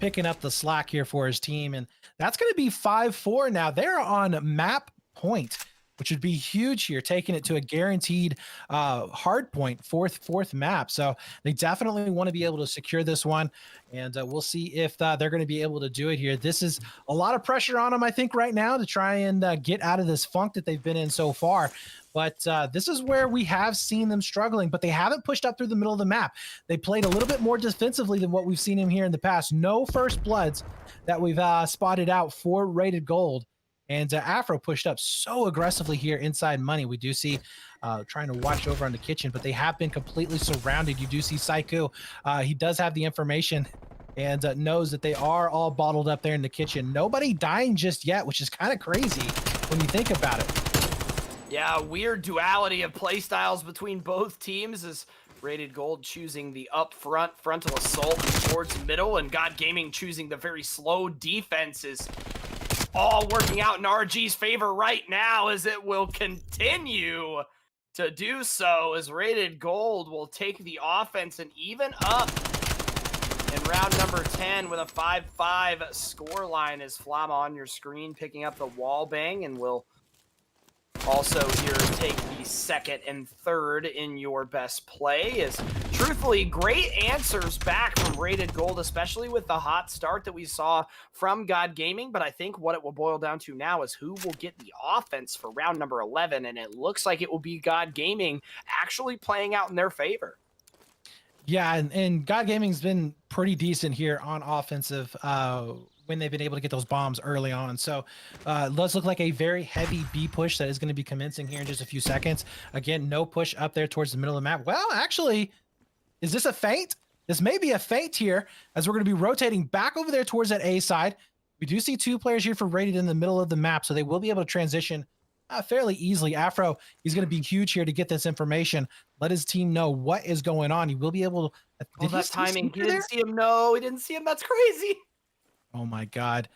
Speaker 2: picking up the slack here for his team, and that's going to be 5-4 now. They're on map point, which would be huge here, taking it to a guaranteed hard point, fourth map. So they definitely want to be able to secure this one, and we'll see if they're going to be able to do it here. This is a lot of pressure on them, I think, right now to try and get out of this funk that they've been in so far. But this is where we have seen them struggling, but they haven't pushed up through the middle of the map. They played a little bit more defensively than what we've seen him here in the past. No first bloods that we've spotted out for Rated Gold. And Afro pushed up so aggressively here inside money. We do see trying to watch over on the kitchen, but they have been completely surrounded. You do see Saiku. He does have the information and knows that they are all bottled up there in the kitchen. Nobody dying just yet, which is kind of crazy when you think about it.
Speaker 6: Yeah, weird duality of playstyles between both teams as Rated Gold choosing the upfront frontal assault towards middle, and God Gaming choosing the very slow defenses. All working out in RG's favor right now, as it will continue to do so, as Rated Gold will take the offense and even up in round number 10 with a 5-5 scoreline. As Flama on your screen picking up the wall bang, and will also here take the second and third in your best play. Is truthfully great answers back from Rated Gold, especially with the hot start that we saw from God Gaming. But I think what it will boil down to now is who will get the offense for round number 11, and it looks like it will be God Gaming actually playing out in their favor.
Speaker 2: Yeah, and God Gaming's been pretty decent here on offensive when they've been able to get those bombs early on. So it does look like a very heavy B push that is going to be commencing here in just a few seconds. Again, no push up there towards the middle of the map. Well, actually, is this a feint? This may be a feint here, as we're going to be rotating back over there towards that A side. We do see 2 players here for Rated in the middle of the map, so they will be able to transition fairly easily. Afro, he's going to be huge here to get this information. Let his team know what is going on. He will be able to.
Speaker 6: All that timing. He didn't see him. No, he didn't see him. That's crazy.
Speaker 2: Oh my God.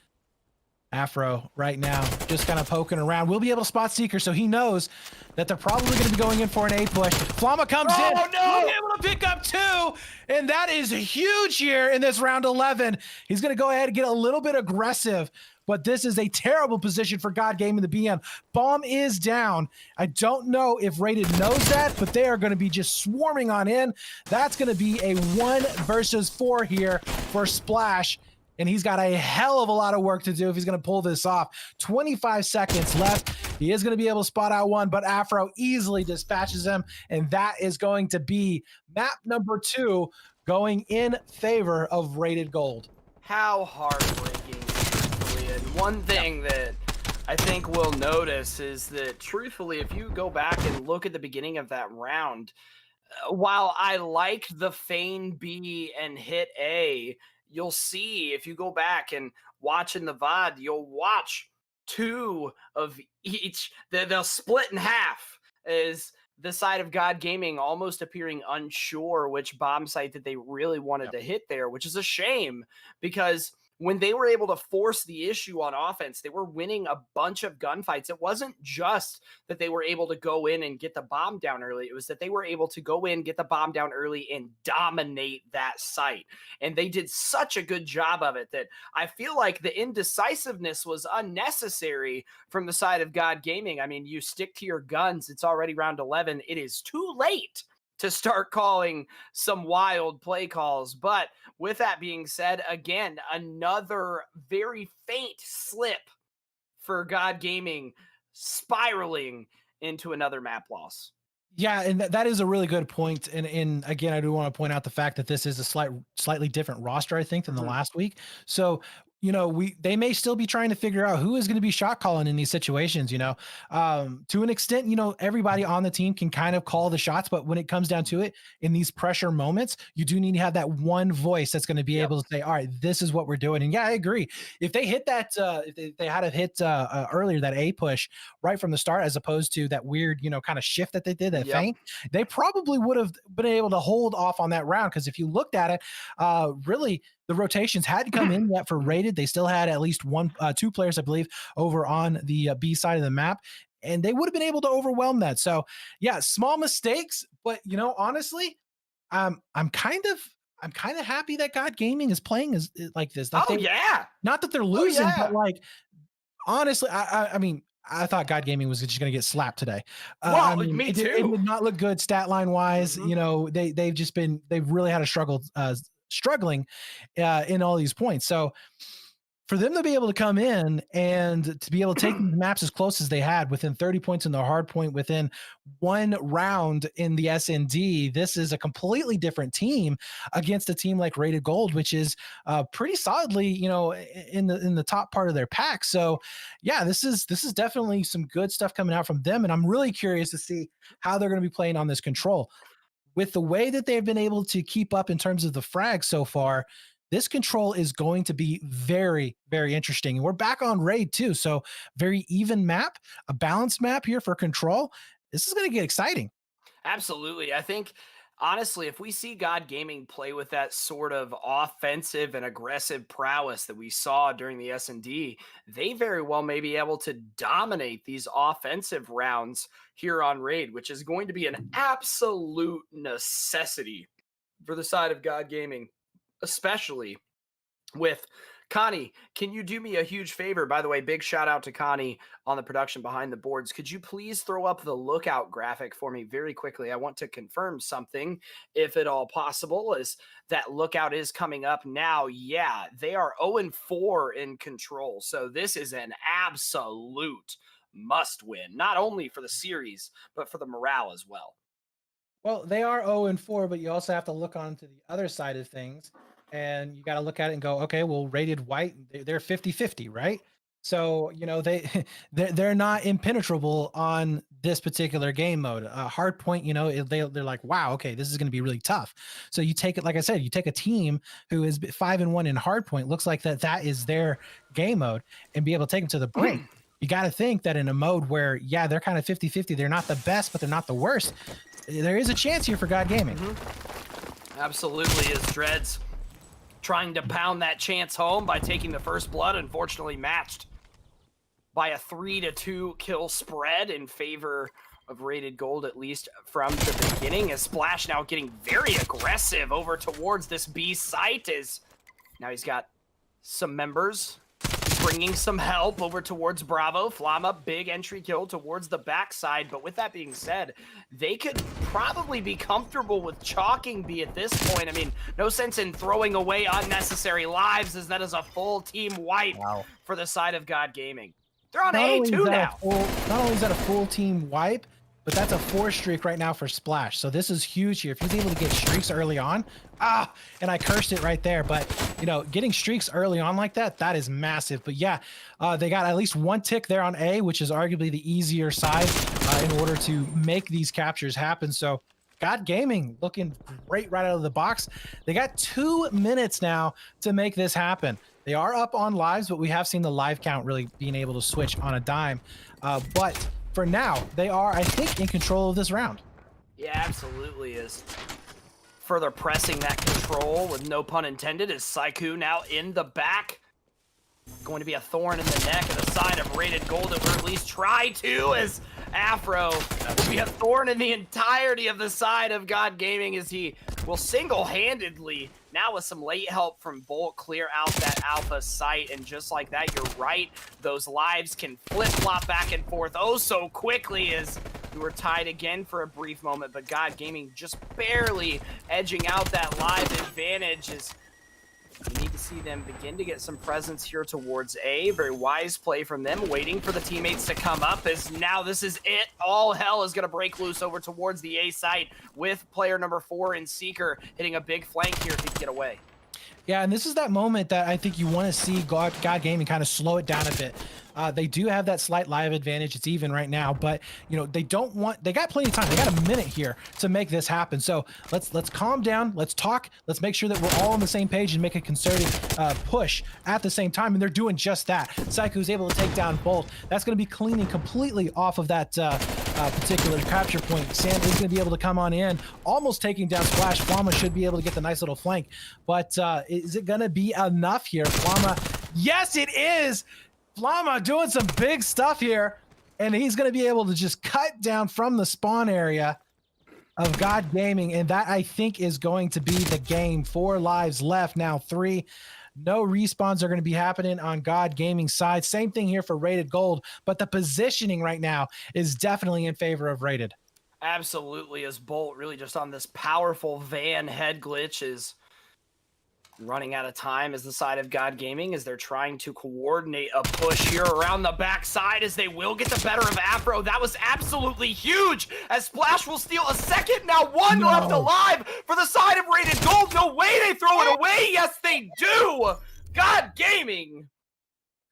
Speaker 2: Afro right now just kind of poking around. We'll be able to spot Seeker, so he knows that they're probably going to be going in for an A push. Flama comes in.
Speaker 6: Oh no!
Speaker 2: He'll be able to pick up 2, and that is huge here in this round 11. He's going to go ahead and get a little bit aggressive, but this is a terrible position for God Gaming to be in. Bomb is down. I don't know if Rated knows that, but they are going to be just swarming on in. That's going to be a 1 versus 4 here for Splash. And he's got a hell of a lot of work to do if he's going to pull this off. 25 seconds left. He is going to be able to spot out 1, but Afro easily dispatches him. And that is going to be map number 2 going in favor of Rated Gold.
Speaker 6: How heartbreaking, truthfully. And one thing that I think we'll notice is that, truthfully, if you go back and look at the beginning of that round, while I liked the feign B and hit A, you'll see if you go back and watch in the VOD, you'll watch 2 of each. They'll split in half as the side of God Gaming almost appearing unsure which bomb site that they really wanted to hit there, which is a shame because when they were able to force the issue on offense, they were winning a bunch of gunfights. It wasn't just that they were able to go in and get the bomb down early. It was that they were able to go in, get the bomb down early, and dominate that site. And they did such a good job of it that I feel like the indecisiveness was unnecessary from the side of God Gaming. I mean, you stick to your guns. It's already round 11. It is too late to start calling some wild play calls. But with that being said, again, another very faint slip for God Gaming, spiraling into another map loss.
Speaker 2: Yeah, and that is a really good point. And again, I do want to point out the fact that this is a slightly different roster, I think, than the last week. So, you know, they may still be trying to figure out who is going to be shot calling in these situations, you know. To an extent, you know, everybody on the team can kind of call the shots, but when it comes down to it, in these pressure moments, you do need to have that one voice that's going to be able to say, all right, this is what we're doing. And yeah, I agree. If they hit that, if they had to hit earlier, that A push right from the start, as opposed to that weird, you know, kind of shift that they did, that feint, they probably would have been able to hold off on that round. Because if you looked at it, really, the rotations hadn't come in yet for Rated. They still had at least 2 players, I believe, over on the B side of the map, and they would have been able to overwhelm that. So, yeah, small mistakes, but you know, honestly, I'm kind of happy that God Gaming is playing as like this. Like not that they're losing, but like honestly, I mean, I thought God Gaming was just going to get slapped today.
Speaker 6: I mean, me too.
Speaker 2: It did not look good stat line wise. You know, they've really had a struggling in all these points. So for them to be able to come in and to be able to take these maps as close as they had, within 30 points in the hard point, within 1 round in the SND, this is a completely different team against a team like Rated Gold, which is pretty solidly, you know, in the top part of their pack. So yeah, this is definitely some good stuff coming out from them. And I'm really curious to see how they're going to be playing on this control. With the way that they've been able to keep up in terms of the frag so far, this control is going to be very, very interesting. And we're back on Raid too. So very even map, a balanced map here for control. This is going to get exciting.
Speaker 6: Absolutely. I think, honestly, if we see God Gaming play with that sort of offensive and aggressive prowess that we saw during the S&D, they very well may be able to dominate these offensive rounds here on Raid, which is going to be an absolute necessity for the side of God Gaming, especially with Connie. Can you do me a huge favor? By the way, big shout out to Connie on the production behind the boards. Could you please throw up the lookout graphic for me very quickly? I want to confirm something, if at all possible, as that lookout is coming up now. Yeah, they are 0-4 in control. So this is an absolute must win, not only for the series, but for the morale as well.
Speaker 2: Well, they are 0-4, but you also have to look on to the other side of things, and you got to look at it and go, okay, well, Rated White, they're 50-50, right? So, you know, they're not impenetrable on this particular game mode. Hard point, you know, they're like, wow, okay, this is going to be really tough. So you take it, like I said, you take a team who is 5-1 in hard point, looks like that is their game mode, and be able to take them to the brink. you got to think that in a mode where, yeah, they're kind of 50-50, they're not the best, but they're not the worst. There is a chance here for God Gaming.
Speaker 6: Absolutely, as Dreads trying to pound that chance home by taking the first blood, unfortunately matched by a 3-2 kill spread in favor of Rated Gold, at least from the beginning. As Splash now getting very aggressive over towards this B site. Is now he's got some members bringing some help over towards Bravo. Flama, big entry kill towards the backside. But with that being said, they could probably be comfortable with chalking B at this point. I mean, no sense in throwing away unnecessary lives, as that is a full team wipe for the side of God Gaming. They're on A2 now.
Speaker 2: Not only is that a full team wipe, but that's a 4 streak right now for Splash. So this is huge here. If he's able to get streaks early on, and I cursed it right there. But, you know, getting streaks early on like that, that is massive. But yeah, they got at least 1 tick there on A, which is arguably the easier side in order to make these captures happen. So God Gaming looking great right out of the box. They got 2 minutes now to make this happen. They are up on lives, but we have seen the live count really being able to switch on a dime. But for now, they are, I think, in control of this round.
Speaker 6: Yeah, absolutely is. Further pressing that control, with no pun intended, is Saiku now in the back. Going to be a thorn in the neck of the side of Rated Gold, or at least try to, as Afro will be a thorn in the entirety of the side of God Gaming, as he will single-handedly, now with some late help from Bolt, clear out that alpha site. And just like that, you're right, those lives can flip-flop back and forth oh so quickly, as we were tied again for a brief moment, but God Gaming just barely edging out that live advantage. As you need to see them begin to get some presence here towards A. Very wise play from them, waiting for the teammates to come up, as now this is it. All hell is going to break loose over towards the A site, with player number 4 in Seeker hitting a big flank here to get away.
Speaker 2: Yeah, and this is that moment that I think you want to see God Gaming kind of slow it down a bit. They do have that slight live advantage. It's even right now, but you know, they got plenty of time. They got a minute here to make this happen. So let's calm down. Let's talk. Let's make sure that we're all on the same page and make a concerted push at the same time. And they're doing just that. Saiku's able to take down Bolt. That's going to be cleaning completely off of that particular capture point. Sam is going to be able to come on in, almost taking down Splash. Flama should be able to get the nice little flank, but is it going to be enough here? Flama, yes, it is. Flama doing some big stuff here, and he's going to be able to just cut down from the spawn area of God Gaming, and that, I think, is going to be the game. 4 lives left now, 3. No respawns are going to be happening on God Gaming side. Same thing here for Rated Gold, but the positioning right now is definitely in favor of Rated.
Speaker 6: Absolutely, as Bolt really just on this powerful van head glitch is running out of time, as the side of God Gaming, as they're trying to coordinate a push here around the backside, as they will get the better of Afro. That was absolutely huge, as Splash will steal a second. Now 1 left alive for the side of Rated Gold. No way they throw it away. Yes, they do. God Gaming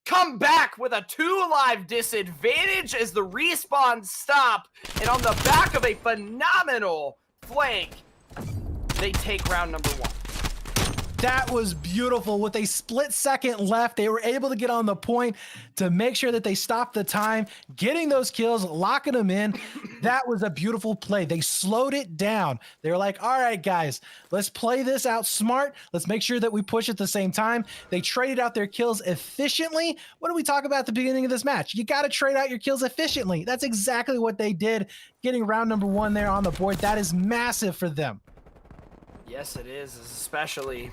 Speaker 6: come back with a 2 live disadvantage as the respawns stop, and on the back of a phenomenal flank, they take round number 1.
Speaker 2: That was beautiful. With a split second left, they were able to get on the point to make sure that they stopped the time, getting those kills, locking them in. That was a beautiful play. They slowed it down. They were like, all right, guys, let's play this out smart. Let's make sure that we push at the same time. They traded out their kills efficiently. What did we talk about at the beginning of this match? You got to trade out your kills efficiently. That's exactly what they did, getting round number 1 there on the board. That is massive for them.
Speaker 6: Yes, it is, especially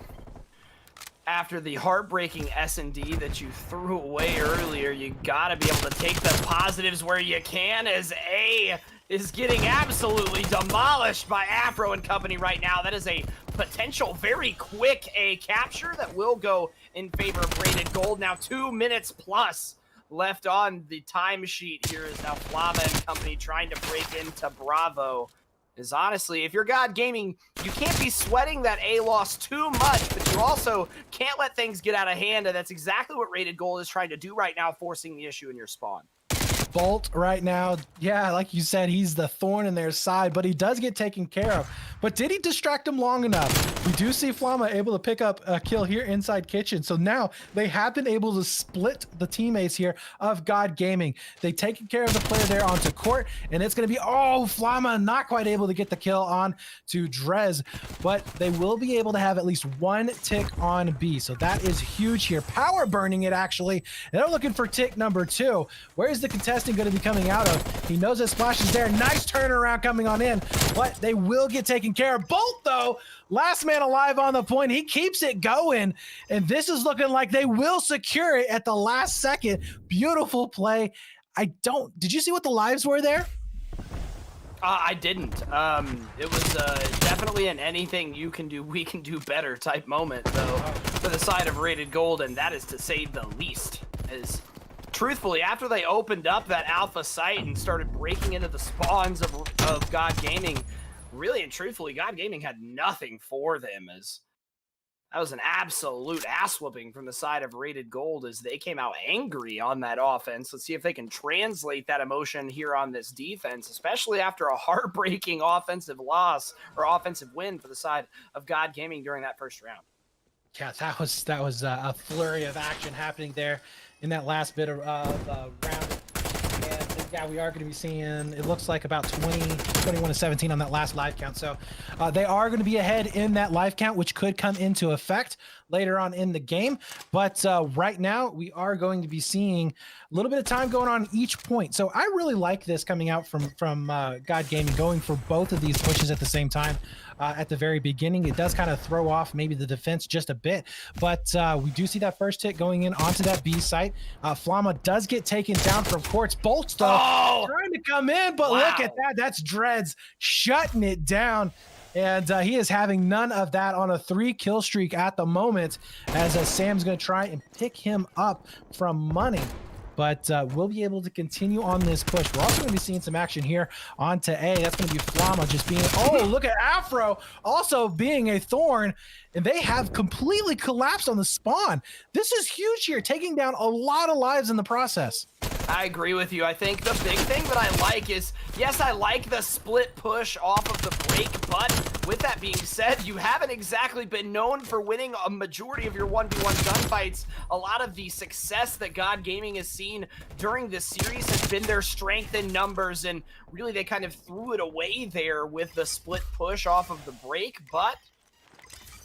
Speaker 6: after the heartbreaking S&D that you threw away earlier. You gotta be able to take the positives where you can, as A is getting absolutely demolished by Afro and company right now. That is a potential very quick A capture that will go in favor of Rated Gold. Now 2 minutes plus left on the timesheet here, is now Flama and company trying to break into Bravo. Is honestly, if you're God Gaming, you can't be sweating that A loss too much, but you also can't let things get out of hand, and that's exactly what Rated Gold is trying to do right now, forcing the issue in your spawn.
Speaker 2: Bolt right now. Yeah, like you said, he's the thorn in their side, but he does get taken care of. But did he distract him long enough? We do see Flama able to pick up a kill here inside kitchen. So now they have been able to split the teammates here of God Gaming. They taken care of the player there onto court, and it's going to be, oh, Flama not quite able to get the kill on to Drez, but they will be able to have at least one tick on B. So that is huge here. Power burning it, actually. And they're looking for tick number 2. Where's the contestant going to be coming out of? He knows that Splash is there. Nice turnaround coming on in, but they will get taken care of. Bolt, though, last man alive on the point. He keeps it going, and this is looking like they will secure it at the last second. Beautiful play. Did you see what the lives were there?
Speaker 6: I didn't. It was definitely an anything you can do, we can do better type moment, though, for the side of Rated Gold, and that is to say the least. As truthfully, after they opened up that alpha site and started breaking into the spawns of God Gaming, really and truthfully, God Gaming had nothing for them, as that was an absolute ass whooping from the side of Rated Gold as they came out angry on that offense. Let's see if they can translate that emotion here on this defense, especially after a heartbreaking offensive loss or offensive win for the side of God Gaming during that first round.
Speaker 2: Yeah, that was a flurry of action happening there in that last bit of round. And yeah, we are going to be seeing, it looks like about 21 to 17 on that last live count. So they are going to be ahead in that live count, which could come into effect later on in the game. But right now we are going to be seeing a little bit of time going on each point. So I really like this coming out from God Gaming, going for both of these pushes at the same time. At the very beginning, it does kind of throw off maybe the defense just a bit, but we do see that first hit going in onto that B site. Flama does get taken down from courts. Bolts, though, trying to come in, but look at that. That's Dreads shutting it down. And he is having none of that on a 3-kill streak at the moment, as Sam's going to try and pick him up from money. But we'll be able to continue on this push. We're also going to be seeing some action here onto A. That's going to be Flama just being, oh, look at Afro also being a thorn. And they have completely collapsed on the spawn. This is huge here, taking down a lot of lives in the process.
Speaker 6: I agree with you. I think the big thing that I like is, yes, I like the split push off of the break, but with that being said, you haven't exactly been known for winning a majority of your 1v1 gunfights. A lot of the success that God Gaming has seen during this series has been their strength in numbers, and really they kind of threw it away there with the split push off of the break, but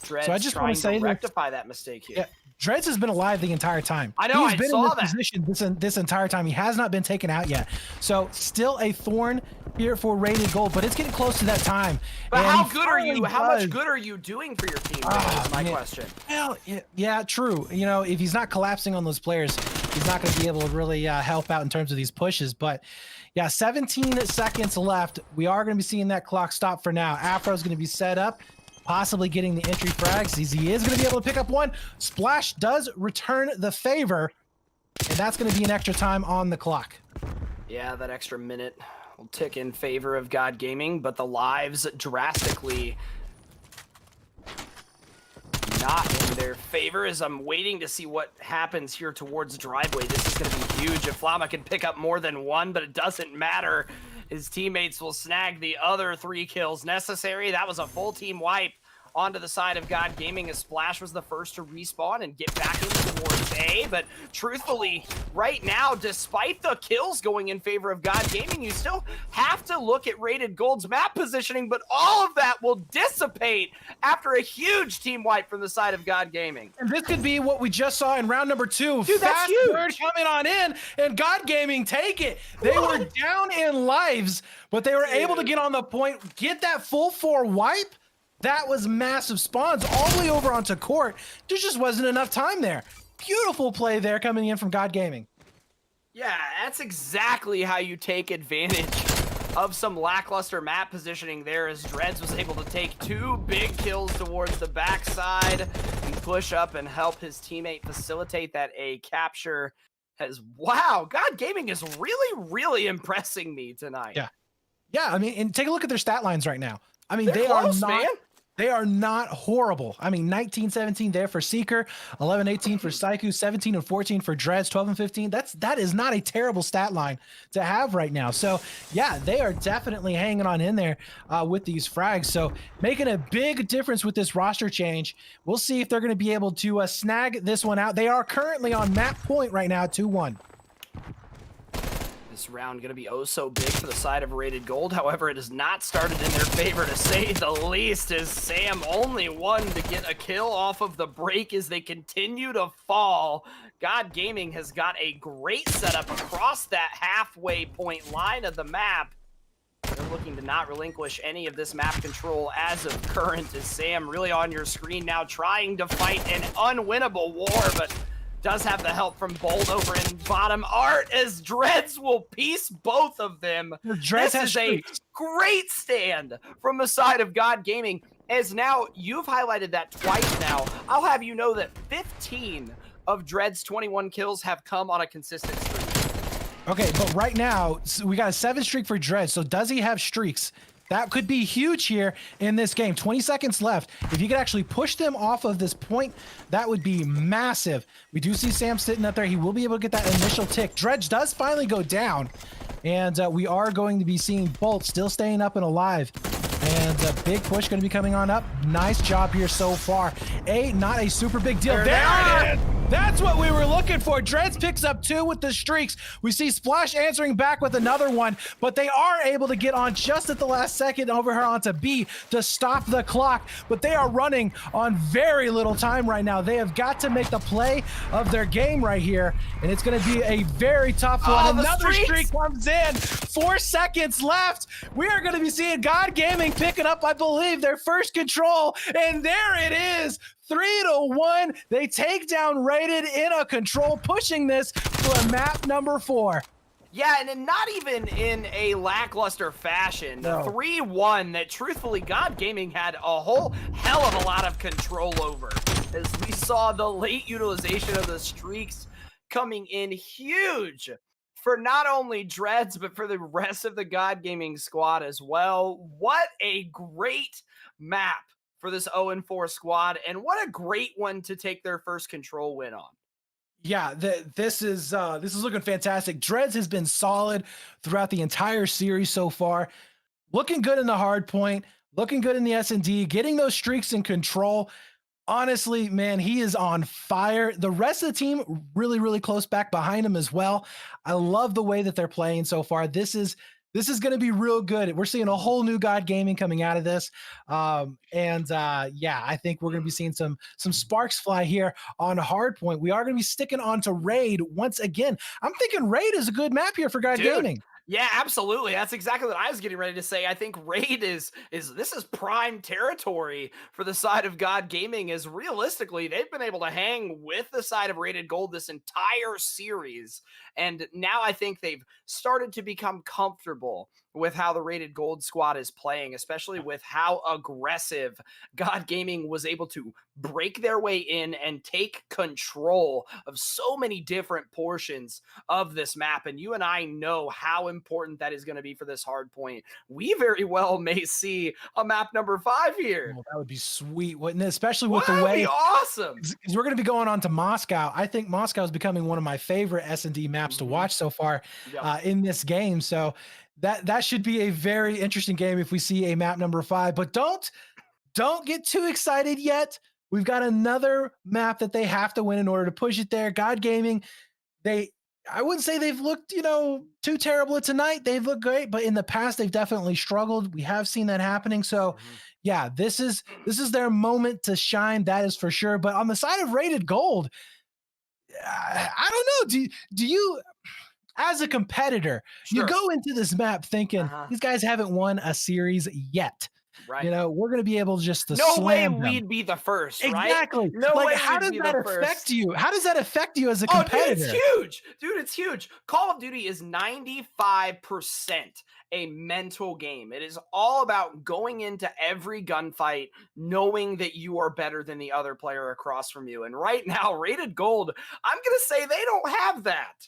Speaker 6: Dreads
Speaker 2: so I just want to say
Speaker 6: rectify that mistake here.
Speaker 2: Yeah. Dreads has been alive the entire time.
Speaker 6: I know,
Speaker 2: He's been
Speaker 6: saw
Speaker 2: in this position this entire time. He has not been taken out yet. So still a thorn here for Rated Gold, but it's getting close to that time.
Speaker 6: But
Speaker 2: and
Speaker 6: how good are you? How much good are you doing for your team? Is my question.
Speaker 2: Well, yeah, true. You know, if he's not collapsing on those players, he's not going to be able to really help out in terms of these pushes. But yeah, 17 seconds left. We are going to be seeing that clock stop for now. Afro's going to be set up, possibly getting the entry frags. He is going to be able to pick up one. Splash does return the favor, and that's going to be an extra time on the clock.
Speaker 6: Yeah, that extra minute will tick in favor of God Gaming, but the lives drastically not in their favor, as I'm waiting to see what happens here towards driveway. This is going to be huge. If Flama can pick up more than one, but it doesn't matter. His teammates will snag the other 3 kills necessary. That was a full team wipe onto the side of God Gaming, as Splash was the first to respawn and get back in towards A. But truthfully, right now, despite the kills going in favor of God Gaming, you still have to look at Rated Gold's map positioning, but all of that will dissipate after a huge team wipe from the side of God Gaming.
Speaker 2: And this could be what we just saw in round number 2.
Speaker 6: Dude, that's
Speaker 2: Fast
Speaker 6: huge.
Speaker 2: Bird coming on in, and God Gaming take it. They were down in lives, but they were able to get on the point, get that full 4 wipe. That was massive spawns all the way over onto court. There just wasn't enough time there. Beautiful play there coming in from God Gaming.
Speaker 6: Yeah, that's exactly how you take advantage of some lackluster map positioning there, as Dreads was able to take 2 big kills towards the backside and push up and help his teammate facilitate that A capture. Wow, God Gaming is really, really impressing me tonight.
Speaker 2: Yeah, I mean, and take a look at their stat lines right now. I mean,
Speaker 6: They're close, man.
Speaker 2: They are not horrible. I mean, 19-17 there for Seeker, 11-18 for Saiku, 17 and 14 for Dreads, 12 and 15. That is not a terrible stat line to have right now. So yeah, they are definitely hanging on in there with these frags. So making a big difference with this roster change. We'll see if they're going to be able to snag this one out. They are currently on map point right now, 2-1.
Speaker 6: This round going to be oh so big for the side of Rated Gold. However, it has not started in their favor, to say the least, as Sam only one to get a kill off of the break as they continue to fall. God Gaming has got a great setup across that halfway point line of the map. They're looking to not relinquish any of this map control as of current, as Sam really on your screen now trying to fight an unwinnable war, but does have the help from Bold over in bottom art, as Dreads will piece both of them.
Speaker 2: Dreads
Speaker 6: This is a great stand from the side of God Gaming, as now you've highlighted that twice now. I'll have you know that 15 of Dreads' 21 kills have come on a consistent streak.
Speaker 2: Okay, but right now, we got a 7 streak for Dreads. So does he have streaks? That could be huge here in this game. 20 seconds left. If you could actually push them off of this point, that would be massive. We do see Sam sitting up there. He will be able to get that initial tick. Dredge does finally go down. And we are going to be seeing Bolt still staying up and alive. And a big push going to be coming on up. Nice job here so far. Not a super big deal. There it is. That's what we were looking for. Dreads picks up 2 with the streaks. We see Splash answering back with another one, but they are able to get on just at the last second over here onto B to stop the clock. But they are running on very little time right now. They have got to make the play of their game right here, and it's going to be a very tough one. Another streak comes in. 4 seconds left. We are going to be seeing God Gaming picking up, I believe, their first control, and there it is. 3-1. They take down Rated in a control, pushing this for map number 4.
Speaker 6: Yeah, and not even in a lackluster fashion.
Speaker 2: No.
Speaker 6: 3-1 that truthfully God Gaming had a whole hell of a lot of control over, as we saw the late utilization of the streaks coming in huge for not only Dreads, but for the rest of the God Gaming squad as well. What a great map for this 0-4 squad, and what a great one to take their first control win on.
Speaker 2: Yeah, this is looking fantastic. Dreads has been solid throughout the entire series so far. Looking good in the hard point, looking good in the S&D, getting those streaks in control. Honestly, man, he is on fire. The rest of the team really, really close back behind him as well. I love the way that they're playing so far. This is going to be real good. We're seeing a whole new God Gaming coming out of this. Yeah, I think we're going to be seeing some sparks fly here on Hardpoint. We are going to be sticking on to Raid once again. I'm thinking Raid is a good map here for God Gaming.
Speaker 6: Yeah, absolutely. That's exactly what I was getting ready to say. I think Raid is prime territory for the side of God Gaming, as realistically they've been able to hang with the side of Rated Gold this entire series. And now I think they've started to become comfortable with how the Rated Gold squad is playing, especially with how aggressive God Gaming was able to break their way in and take control of so many different portions of this map. And you and I know how important that is going to be for this hard point. We very well may see a map number 5 here.
Speaker 2: Oh, that would be sweet, wouldn't it? Especially with the way.
Speaker 6: Awesome.
Speaker 2: Because we're going to be going on to Moscow. I think Moscow is becoming one of my favorite S&D maps to watch so far in this game. So that should be a very interesting game if we see a map number 5. But don't get too excited yet. We've got another map that they have to win in order to push it there. God Gaming, I wouldn't say they've looked, too terrible tonight. They've looked great, but in the past they've definitely struggled. We have seen that happening. So yeah, this is their moment to shine. That is for sure. But on the side of Rated Gold, I don't know. Do you, as a competitor, you go into this map thinking these guys haven't won a series yet.
Speaker 6: Right.
Speaker 2: We're going to be able just to
Speaker 6: no way
Speaker 2: slam them.
Speaker 6: We'd be the first, right?
Speaker 2: Exactly.
Speaker 6: No way.
Speaker 2: How does that affect you? How does that affect you as a
Speaker 6: Oh,
Speaker 2: competitor?
Speaker 6: dude, it's huge. Dude, it's huge. Call of Duty is 95% a mental game. It is all about going into every gunfight knowing that you are better than the other player across from you. And right now, Rated Gold, I'm going to say they don't have that.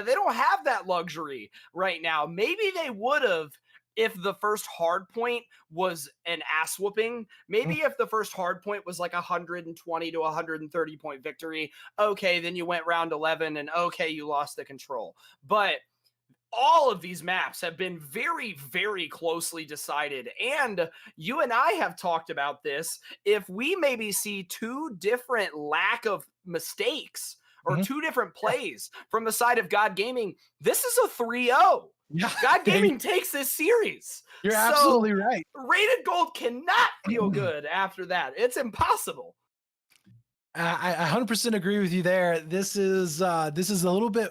Speaker 6: They don't have that luxury right now. Maybe they would have if the first hard point was an ass whooping. Maybe if the first hard point was like 120 to 130 point victory, okay, then you went round 11 and okay, you lost the control. But all of these maps have been very, very closely decided. And you and I have talked about this. If we maybe see two different lack of mistakes or two different plays from the side of God Gaming, this is a 3-0.
Speaker 2: Yeah.
Speaker 6: God Gaming takes this series.
Speaker 2: You're absolutely right.
Speaker 6: Rated Gold cannot feel good after that. It's impossible.
Speaker 2: I 100% agree with you there. This is a little bit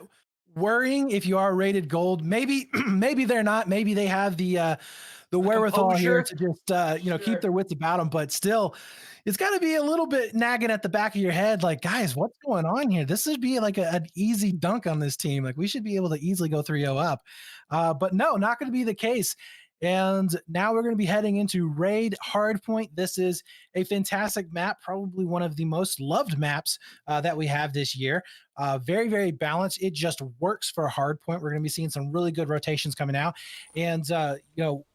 Speaker 2: worrying if you are rated gold. Maybe they're not. Maybe they have the wherewithal here to just keep their wits about them. But still, it's got to be a little bit nagging at the back of your head. Like, guys, what's going on here? This would be like an easy dunk on this team. Like, we should be able to easily go 3-0 up. But no, not going to be the case. And now we're going to be heading into Raid Hardpoint. This is a fantastic map, probably one of the most loved maps that we have this year. Very, very balanced. It just works for Hardpoint. We're going to be seeing some really good rotations coming out. And,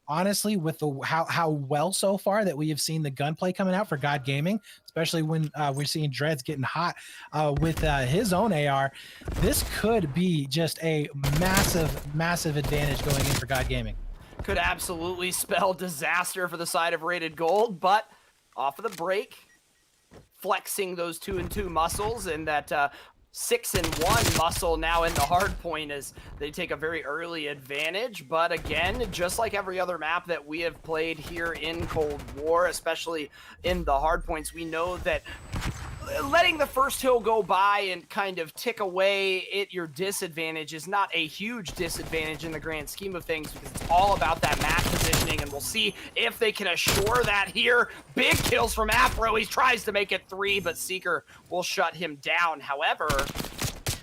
Speaker 2: honestly, with how well so far that we have seen the gunplay coming out for God Gaming, especially when we're seeing Dreads getting hot with his own AR, this could be just a massive, massive advantage going in for God Gaming.
Speaker 6: Could absolutely spell disaster for the side of Rated Gold, but off of the break, flexing those 2-and-2 muscles and that 6-and-1 muscle now in the hard point as they take a very early advantage. But again, just like every other map that we have played here in Cold War, especially in the hard points, we know that letting the first hill go by and kind of tick away at your disadvantage is not a huge disadvantage in the grand scheme of things, because it's all about that map positioning, and we'll see if they can assure that here. Big kills from Afro. He tries to make it 3, but Seeker will shut him down. However,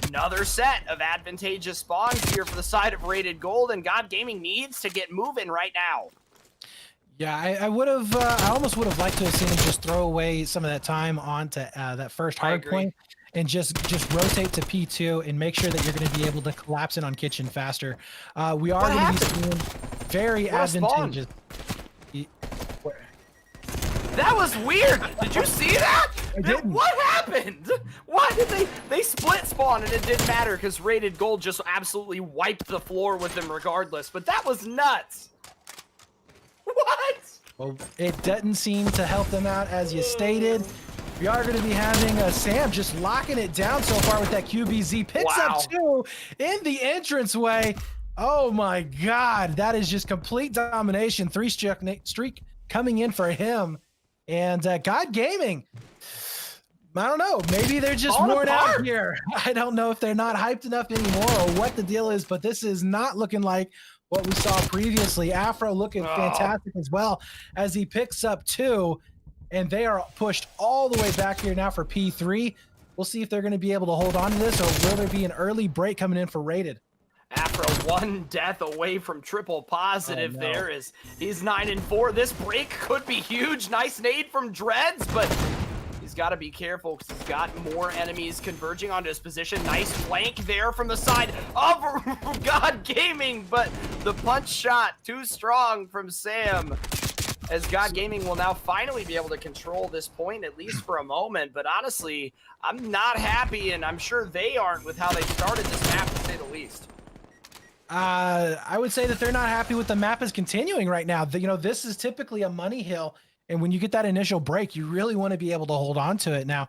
Speaker 6: another set of advantageous spawns here for the side of Rated Gold, and God Gaming needs to get moving right now.
Speaker 2: Yeah, I would have. I almost would have liked to have seen him just throw away some of that time onto that first hard point and just rotate to P2 and make sure that you're going to be able to collapse in on Kitchen faster. We are going to be seeing very advantageous.
Speaker 6: That was weird. Did you see that?
Speaker 2: I didn't.
Speaker 6: What happened? Why did they split spawn and it didn't matter because Rated Gold just absolutely wiped the floor with them regardless? But that was nuts. What?
Speaker 2: Well, it doesn't seem to help them out as you stated. We are going to be having Sam just locking it down so far with that QBZ. Picks up 2 in the entranceway. Oh my God, that is just complete domination. 3 streak coming in for him. And God Gaming, I don't know, maybe they're just worn out here. I don't know if they're not hyped enough anymore or what the deal is, but this is not looking like what we saw previously. Afro looking fantastic as well as he picks up 2, and they are pushed all the way back here now for P3. We'll see if they're going to be able to hold on to this, or will there be an early break coming in for Rated.
Speaker 6: Afro 1 death away from triple positive. There is he's 9-4. This break could be huge. Nice nade from Dreads, but he's got to be careful because he's got more enemies converging onto his position. Nice flank there from the side of God Gaming, but the punch shot too strong from Sam, as God Gaming will now finally be able to control this point, at least for a moment. But honestly, I'm not happy, and I'm sure they aren't with how they started this map, to say the least.
Speaker 2: I would say that they're not happy with the map is continuing right now. This is typically a money hill. And when you get that initial break, you really want to be able to hold on to it. Now,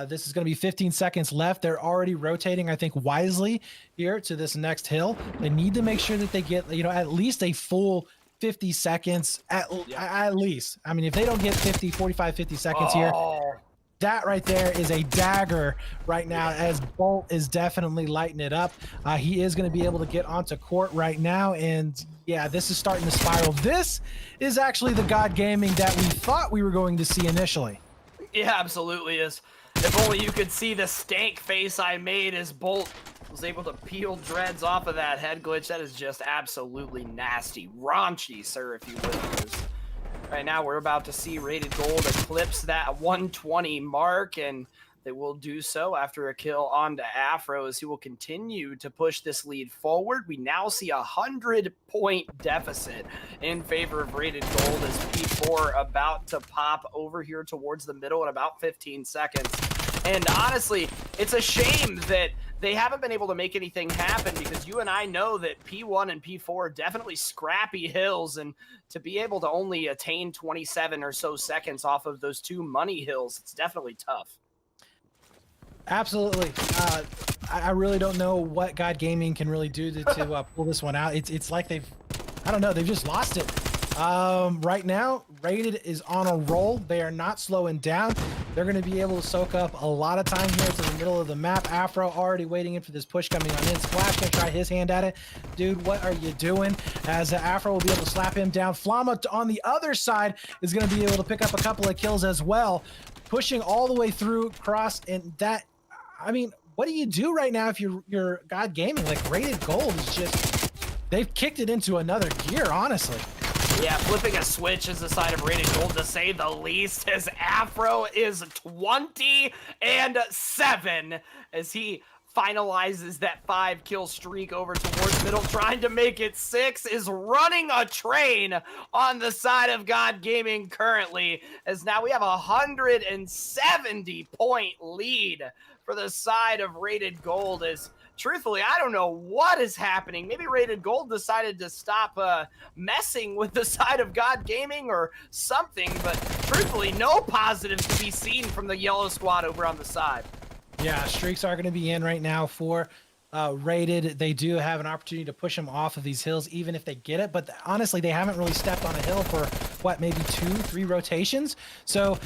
Speaker 2: this is going to be 15 seconds left. They're already rotating, I think, wisely here to this next hill. They need to make sure that they get, at least a full 50 seconds at least. I mean, if they don't get 45, 50 seconds here, that right there is a dagger right now, as Bolt is definitely lighting it up. He is going to be able to get onto court right now. And yeah, this is starting to spiral. This is actually the God Gaming that we thought we were going to see initially.
Speaker 6: Yeah, absolutely is. If only you could see the stank face I made as Bolt was able to peel Dreads off of that head glitch. That is just absolutely nasty. Raunchy, sir, if you would. Right now, we're about to see Rated Gold eclipse that 120 mark, and They will do so after a kill onto Afro as he will continue to push this lead forward. We now see a 100-point deficit in favor of Rated Gold as P4 about to pop over here towards the middle in about 15 seconds. And honestly, it's a shame that they haven't been able to make anything happen, because you and I know that P1 and P4 are definitely scrappy hills, and to be able to only attain 27 or so seconds off of those 2 money hills, it's definitely tough.
Speaker 2: Absolutely. I really don't know what God Gaming can really do to pull this one out. It's like I don't know, they've just lost it. Right now, Rated is on a roll. They are not slowing down. They're going to be able to soak up a lot of time here to the middle of the map. Afro already waiting in for this push coming on in. Splash going to try his hand at it. Dude, what are you doing? As Afro will be able to slap him down. Flama on the other side is going to be able to pick up a couple of kills as well. Pushing all the way through cross, and that, I mean, what do you do right now if you're God Gaming? Like, Rated Gold is just, they've kicked it into another gear, honestly.
Speaker 6: Yeah, flipping a switch is the side of Rated Gold, to say the least, as Afro is 20-7 as he finalizes that 5-kill streak over towards middle, trying to make it 6, is running a train on the side of God Gaming currently, as now we have a 170-point lead for the side of Rated Gold. As truthfully, I don't know what is happening. Maybe Rated Gold decided to stop messing with the side of God Gaming or something, but truthfully, no positives to be seen from the yellow squad over on the side.
Speaker 2: Yeah, streaks are going to be in right now for Rated. They do have an opportunity to push them off of these hills, even if they get it. But honestly, they haven't really stepped on a hill for, what, maybe 2-3 rotations. So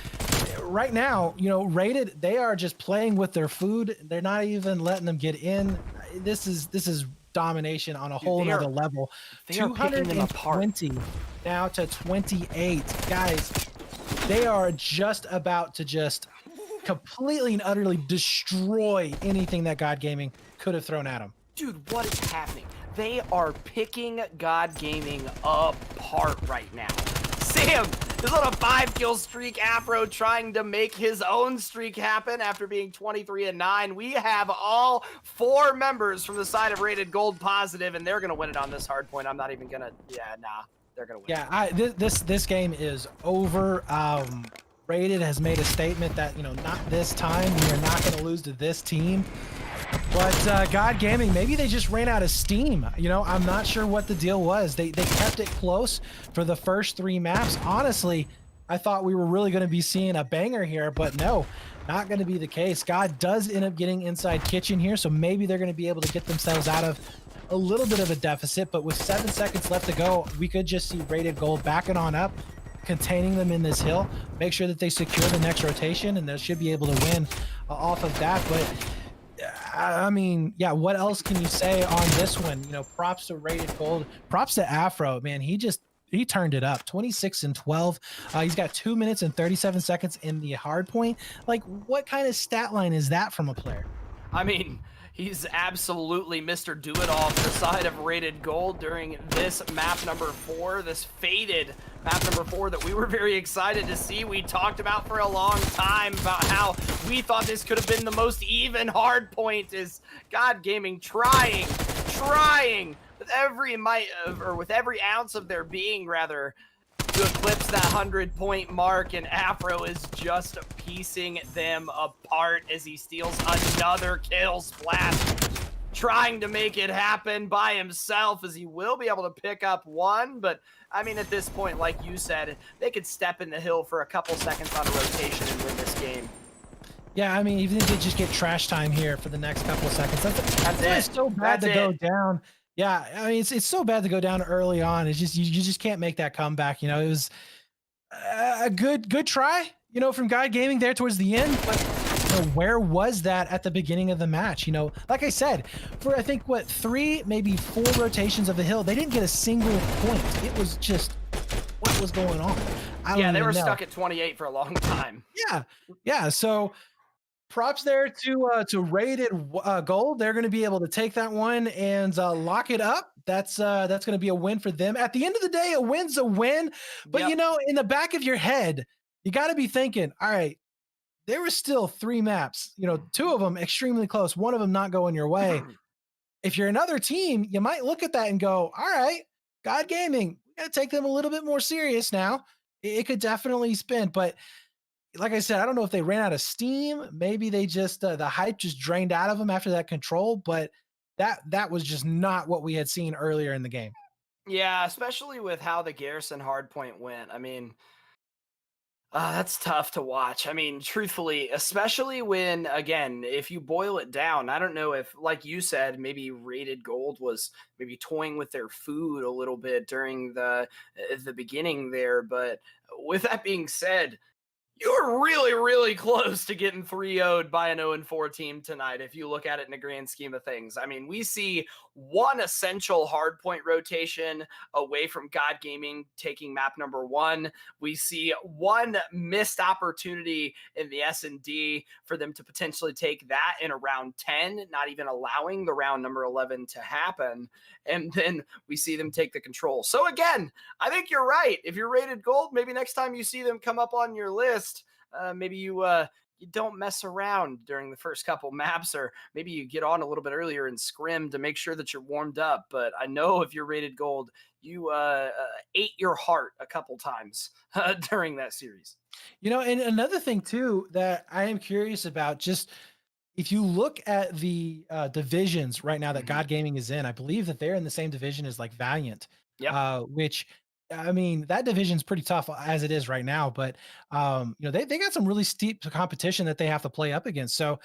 Speaker 2: right now, you know, Rated, they are just playing with their food. They're not even letting them get in. This is domination on a whole nother level.
Speaker 6: They are picking them apart.
Speaker 2: 220 now to 28. Guys, they are just about to just completely and utterly destroy anything that God Gaming could have thrown at them.
Speaker 6: Dude, what is happening? They are picking God Gaming apart right now. Sam is on a 5-kill streak. Afro trying to make his own streak happen after being 23-9. We have all 4 members from the side of Rated Gold positive, and they're going to win it on this hard point. I'm not even going to, they're going to win.
Speaker 2: Yeah, this game is over. Rated has made a statement that, you know, not this time. We are not going to lose to this team. But God Gaming, maybe they just ran out of steam. You know, I'm not sure what the deal was. They kept it close for the first 3 maps. Honestly, I thought we were really going to be seeing a banger here, but no, not going to be the case. God does end up getting inside kitchen here, so maybe they're going to be able to get themselves out of a little bit of a deficit. But with 7 seconds left to go, we could just see Rated Gold backing on up, containing them in this hill, make sure that they secure the next rotation, and they should be able to win off of that. But I mean, yeah, what else can you say on this one? You know, props to Rated Gold, props to Afro, man. He turned it up, 26-12. He's got 2 minutes and 37 seconds in the hard point. Like, what kind of stat line is that from a player?
Speaker 6: I mean, he's absolutely Mr. Do-It-All for the side of Rated Gold during this map number 4, this faded map number 4 that we were very excited to see. We talked about for a long time about how we thought this could have been the most even hard point. Is God Gaming trying with every might or with every ounce of their being, rather, to eclipse that 100-point mark, and Afro is just piecing them apart as he steals another kill. Splash trying to make it happen by himself, as he will be able to pick up 1, but I mean, at this point, like you said, they could step in the hill for a couple seconds on a rotation and win this game.
Speaker 2: Yeah, I mean, even if they just get trash time here for the next couple of seconds, that's so bad to go down. Yeah, I mean, it's so bad to go down early on. It's just you just can't make that comeback. You know, it was a good try, you know, from God Gaming there towards the end, but you know, where was that at the beginning of the match? You know, like I said, for I think what 3, maybe 4 rotations of the hill, they didn't get a single point. It was just, what was going on?
Speaker 6: Yeah, they were stuck at 28 for a long time.
Speaker 2: Yeah. So props there to Rated Gold. They're going to be able to take that one and lock it up. That's going to be a win for them. At the end of the day, a win's a win. But you know, in the back of your head, you got to be thinking, all right, there were still 3 maps, 2 of them extremely close, one of them not going your way. If you're another team, you might look at that and go, all right, God Gaming, we got to take them a little bit more serious now. It could definitely spin. But like I said, I don't know if they ran out of steam. Maybe they just, the hype just drained out of them after that control. But that was just not what we had seen earlier in the game.
Speaker 6: Yeah, especially with how the Garrison hardpoint went. I mean, that's tough to watch. I mean, truthfully, especially when, again, if you boil it down, I don't know if, like you said, maybe Rated Gold was maybe toying with their food a little bit during the beginning there. But with that being said, you're really, really close to getting 3-0'd by an 0-4 team tonight if you look at it in the grand scheme of things. I mean, we see one essential hardpoint rotation away from God Gaming taking map number 1. We see one missed opportunity in the S&D for them to potentially take that in a round 10, not even allowing the round number 11 to happen. And then we see them take the control. So again, I think you're right. If you're Rated Gold, maybe next time you see them come up on your list, maybe you don't mess around during the first couple maps, or maybe you get on a little bit earlier and scrim to make sure that you're warmed up. But I know if you're Rated Gold, you ate your heart a couple times during that series.
Speaker 2: And another thing too that I am curious about, just if you look at the divisions right now that God Gaming is in, I believe that they're in the same division as like Valiant,
Speaker 6: Yep.
Speaker 2: which, I mean, that division's pretty tough as it is right now. But they got some really steep competition that they have to play up against. So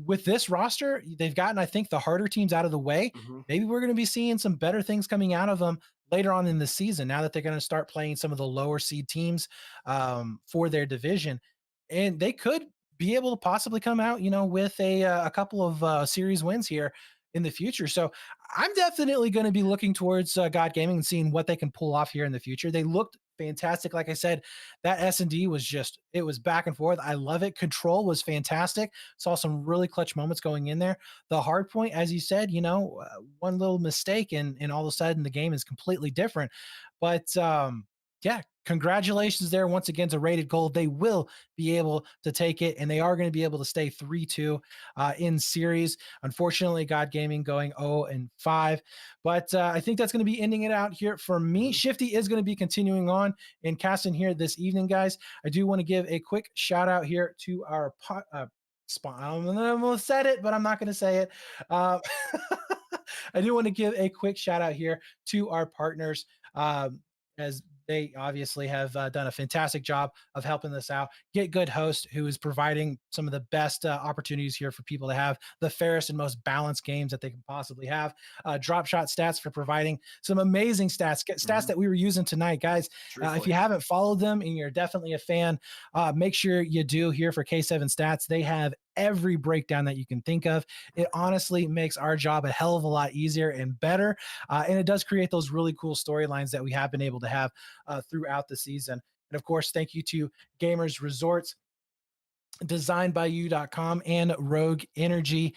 Speaker 2: with this roster, they've gotten, I think, the harder teams out of the way. Maybe we're going to be seeing some better things coming out of them later on in the season, now that they're going to start playing some of the lower seed teams for their division. And they could be able to possibly come out, with a couple of series wins here in the future. So I'm definitely going to be looking towards God Gaming and seeing what they can pull off here in the future. They looked fantastic. Like I said, that S&D was it was back and forth. I love it. Control was fantastic. Saw some really clutch moments going in there. The hard point, as you said, one little mistake and all of a sudden the game is completely different. But yeah, congratulations there once again to Rated Gold. They will be able to take it, and they are going to be able to stay 3-2 in series. Unfortunately, God Gaming going 0-5, but I think that's going to be ending it out here for me. Shifty is going to be continuing on in casting here this evening, guys. I do want to give a quick shout out here to our I'm almost said it, but I'm not going to say it. I do want to give a quick shout out here to our partners, as they obviously have done a fantastic job of helping us out. GitGudHosts, who is providing some of the best opportunities here for people to have the fairest and most balanced games that they can possibly have. DropShotStats for providing some amazing stats that we were using tonight, guys. If you haven't followed them and you're definitely a fan, make sure you do here for K7 Stats. They have every breakdown that you can think of. It honestly makes our job a hell of a lot easier and better. And it does create those really cool storylines that we have been able to have throughout the season. And of course, thank you to Gamers Resorts, DesignByYou.com, and Rogue Energy.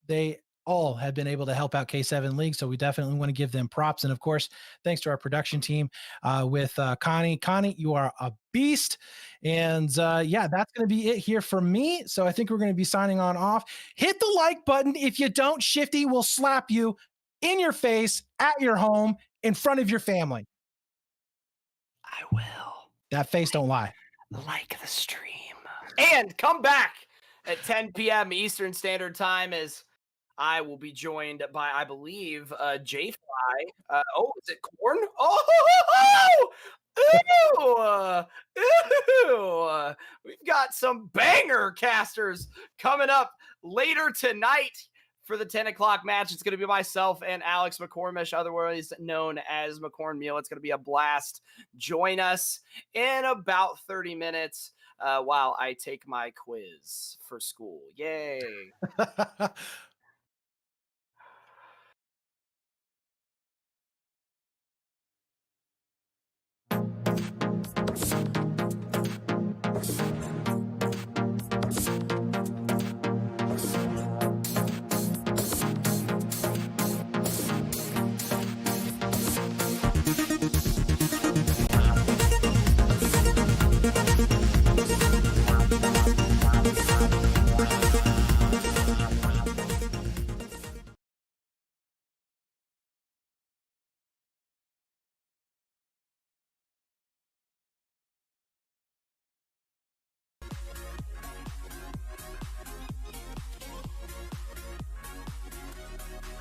Speaker 2: They all have been able to help out K7 League, so we definitely want to give them props. And of course, thanks to our production team with Connie. Connie, you are a beast. And yeah, that's going to be it here for me. So I think we're going to be signing on off. Hit the like button. If you don't, Shifty will slap you in your face, at your home, in front of your family.
Speaker 6: I will.
Speaker 2: That face don't lie.
Speaker 6: Like the stream. And come back at 10 p.m. Eastern Standard Time, as I will be joined by, I believe, J-Fly. Is it Corn? Ew! We've got some banger casters coming up later tonight for the 10 o'clock match. It's going to be myself and Alex McCormish, otherwise known as McCornmeal. It's going to be a blast. Join us in about 30 minutes while I take my quiz for school. Yay.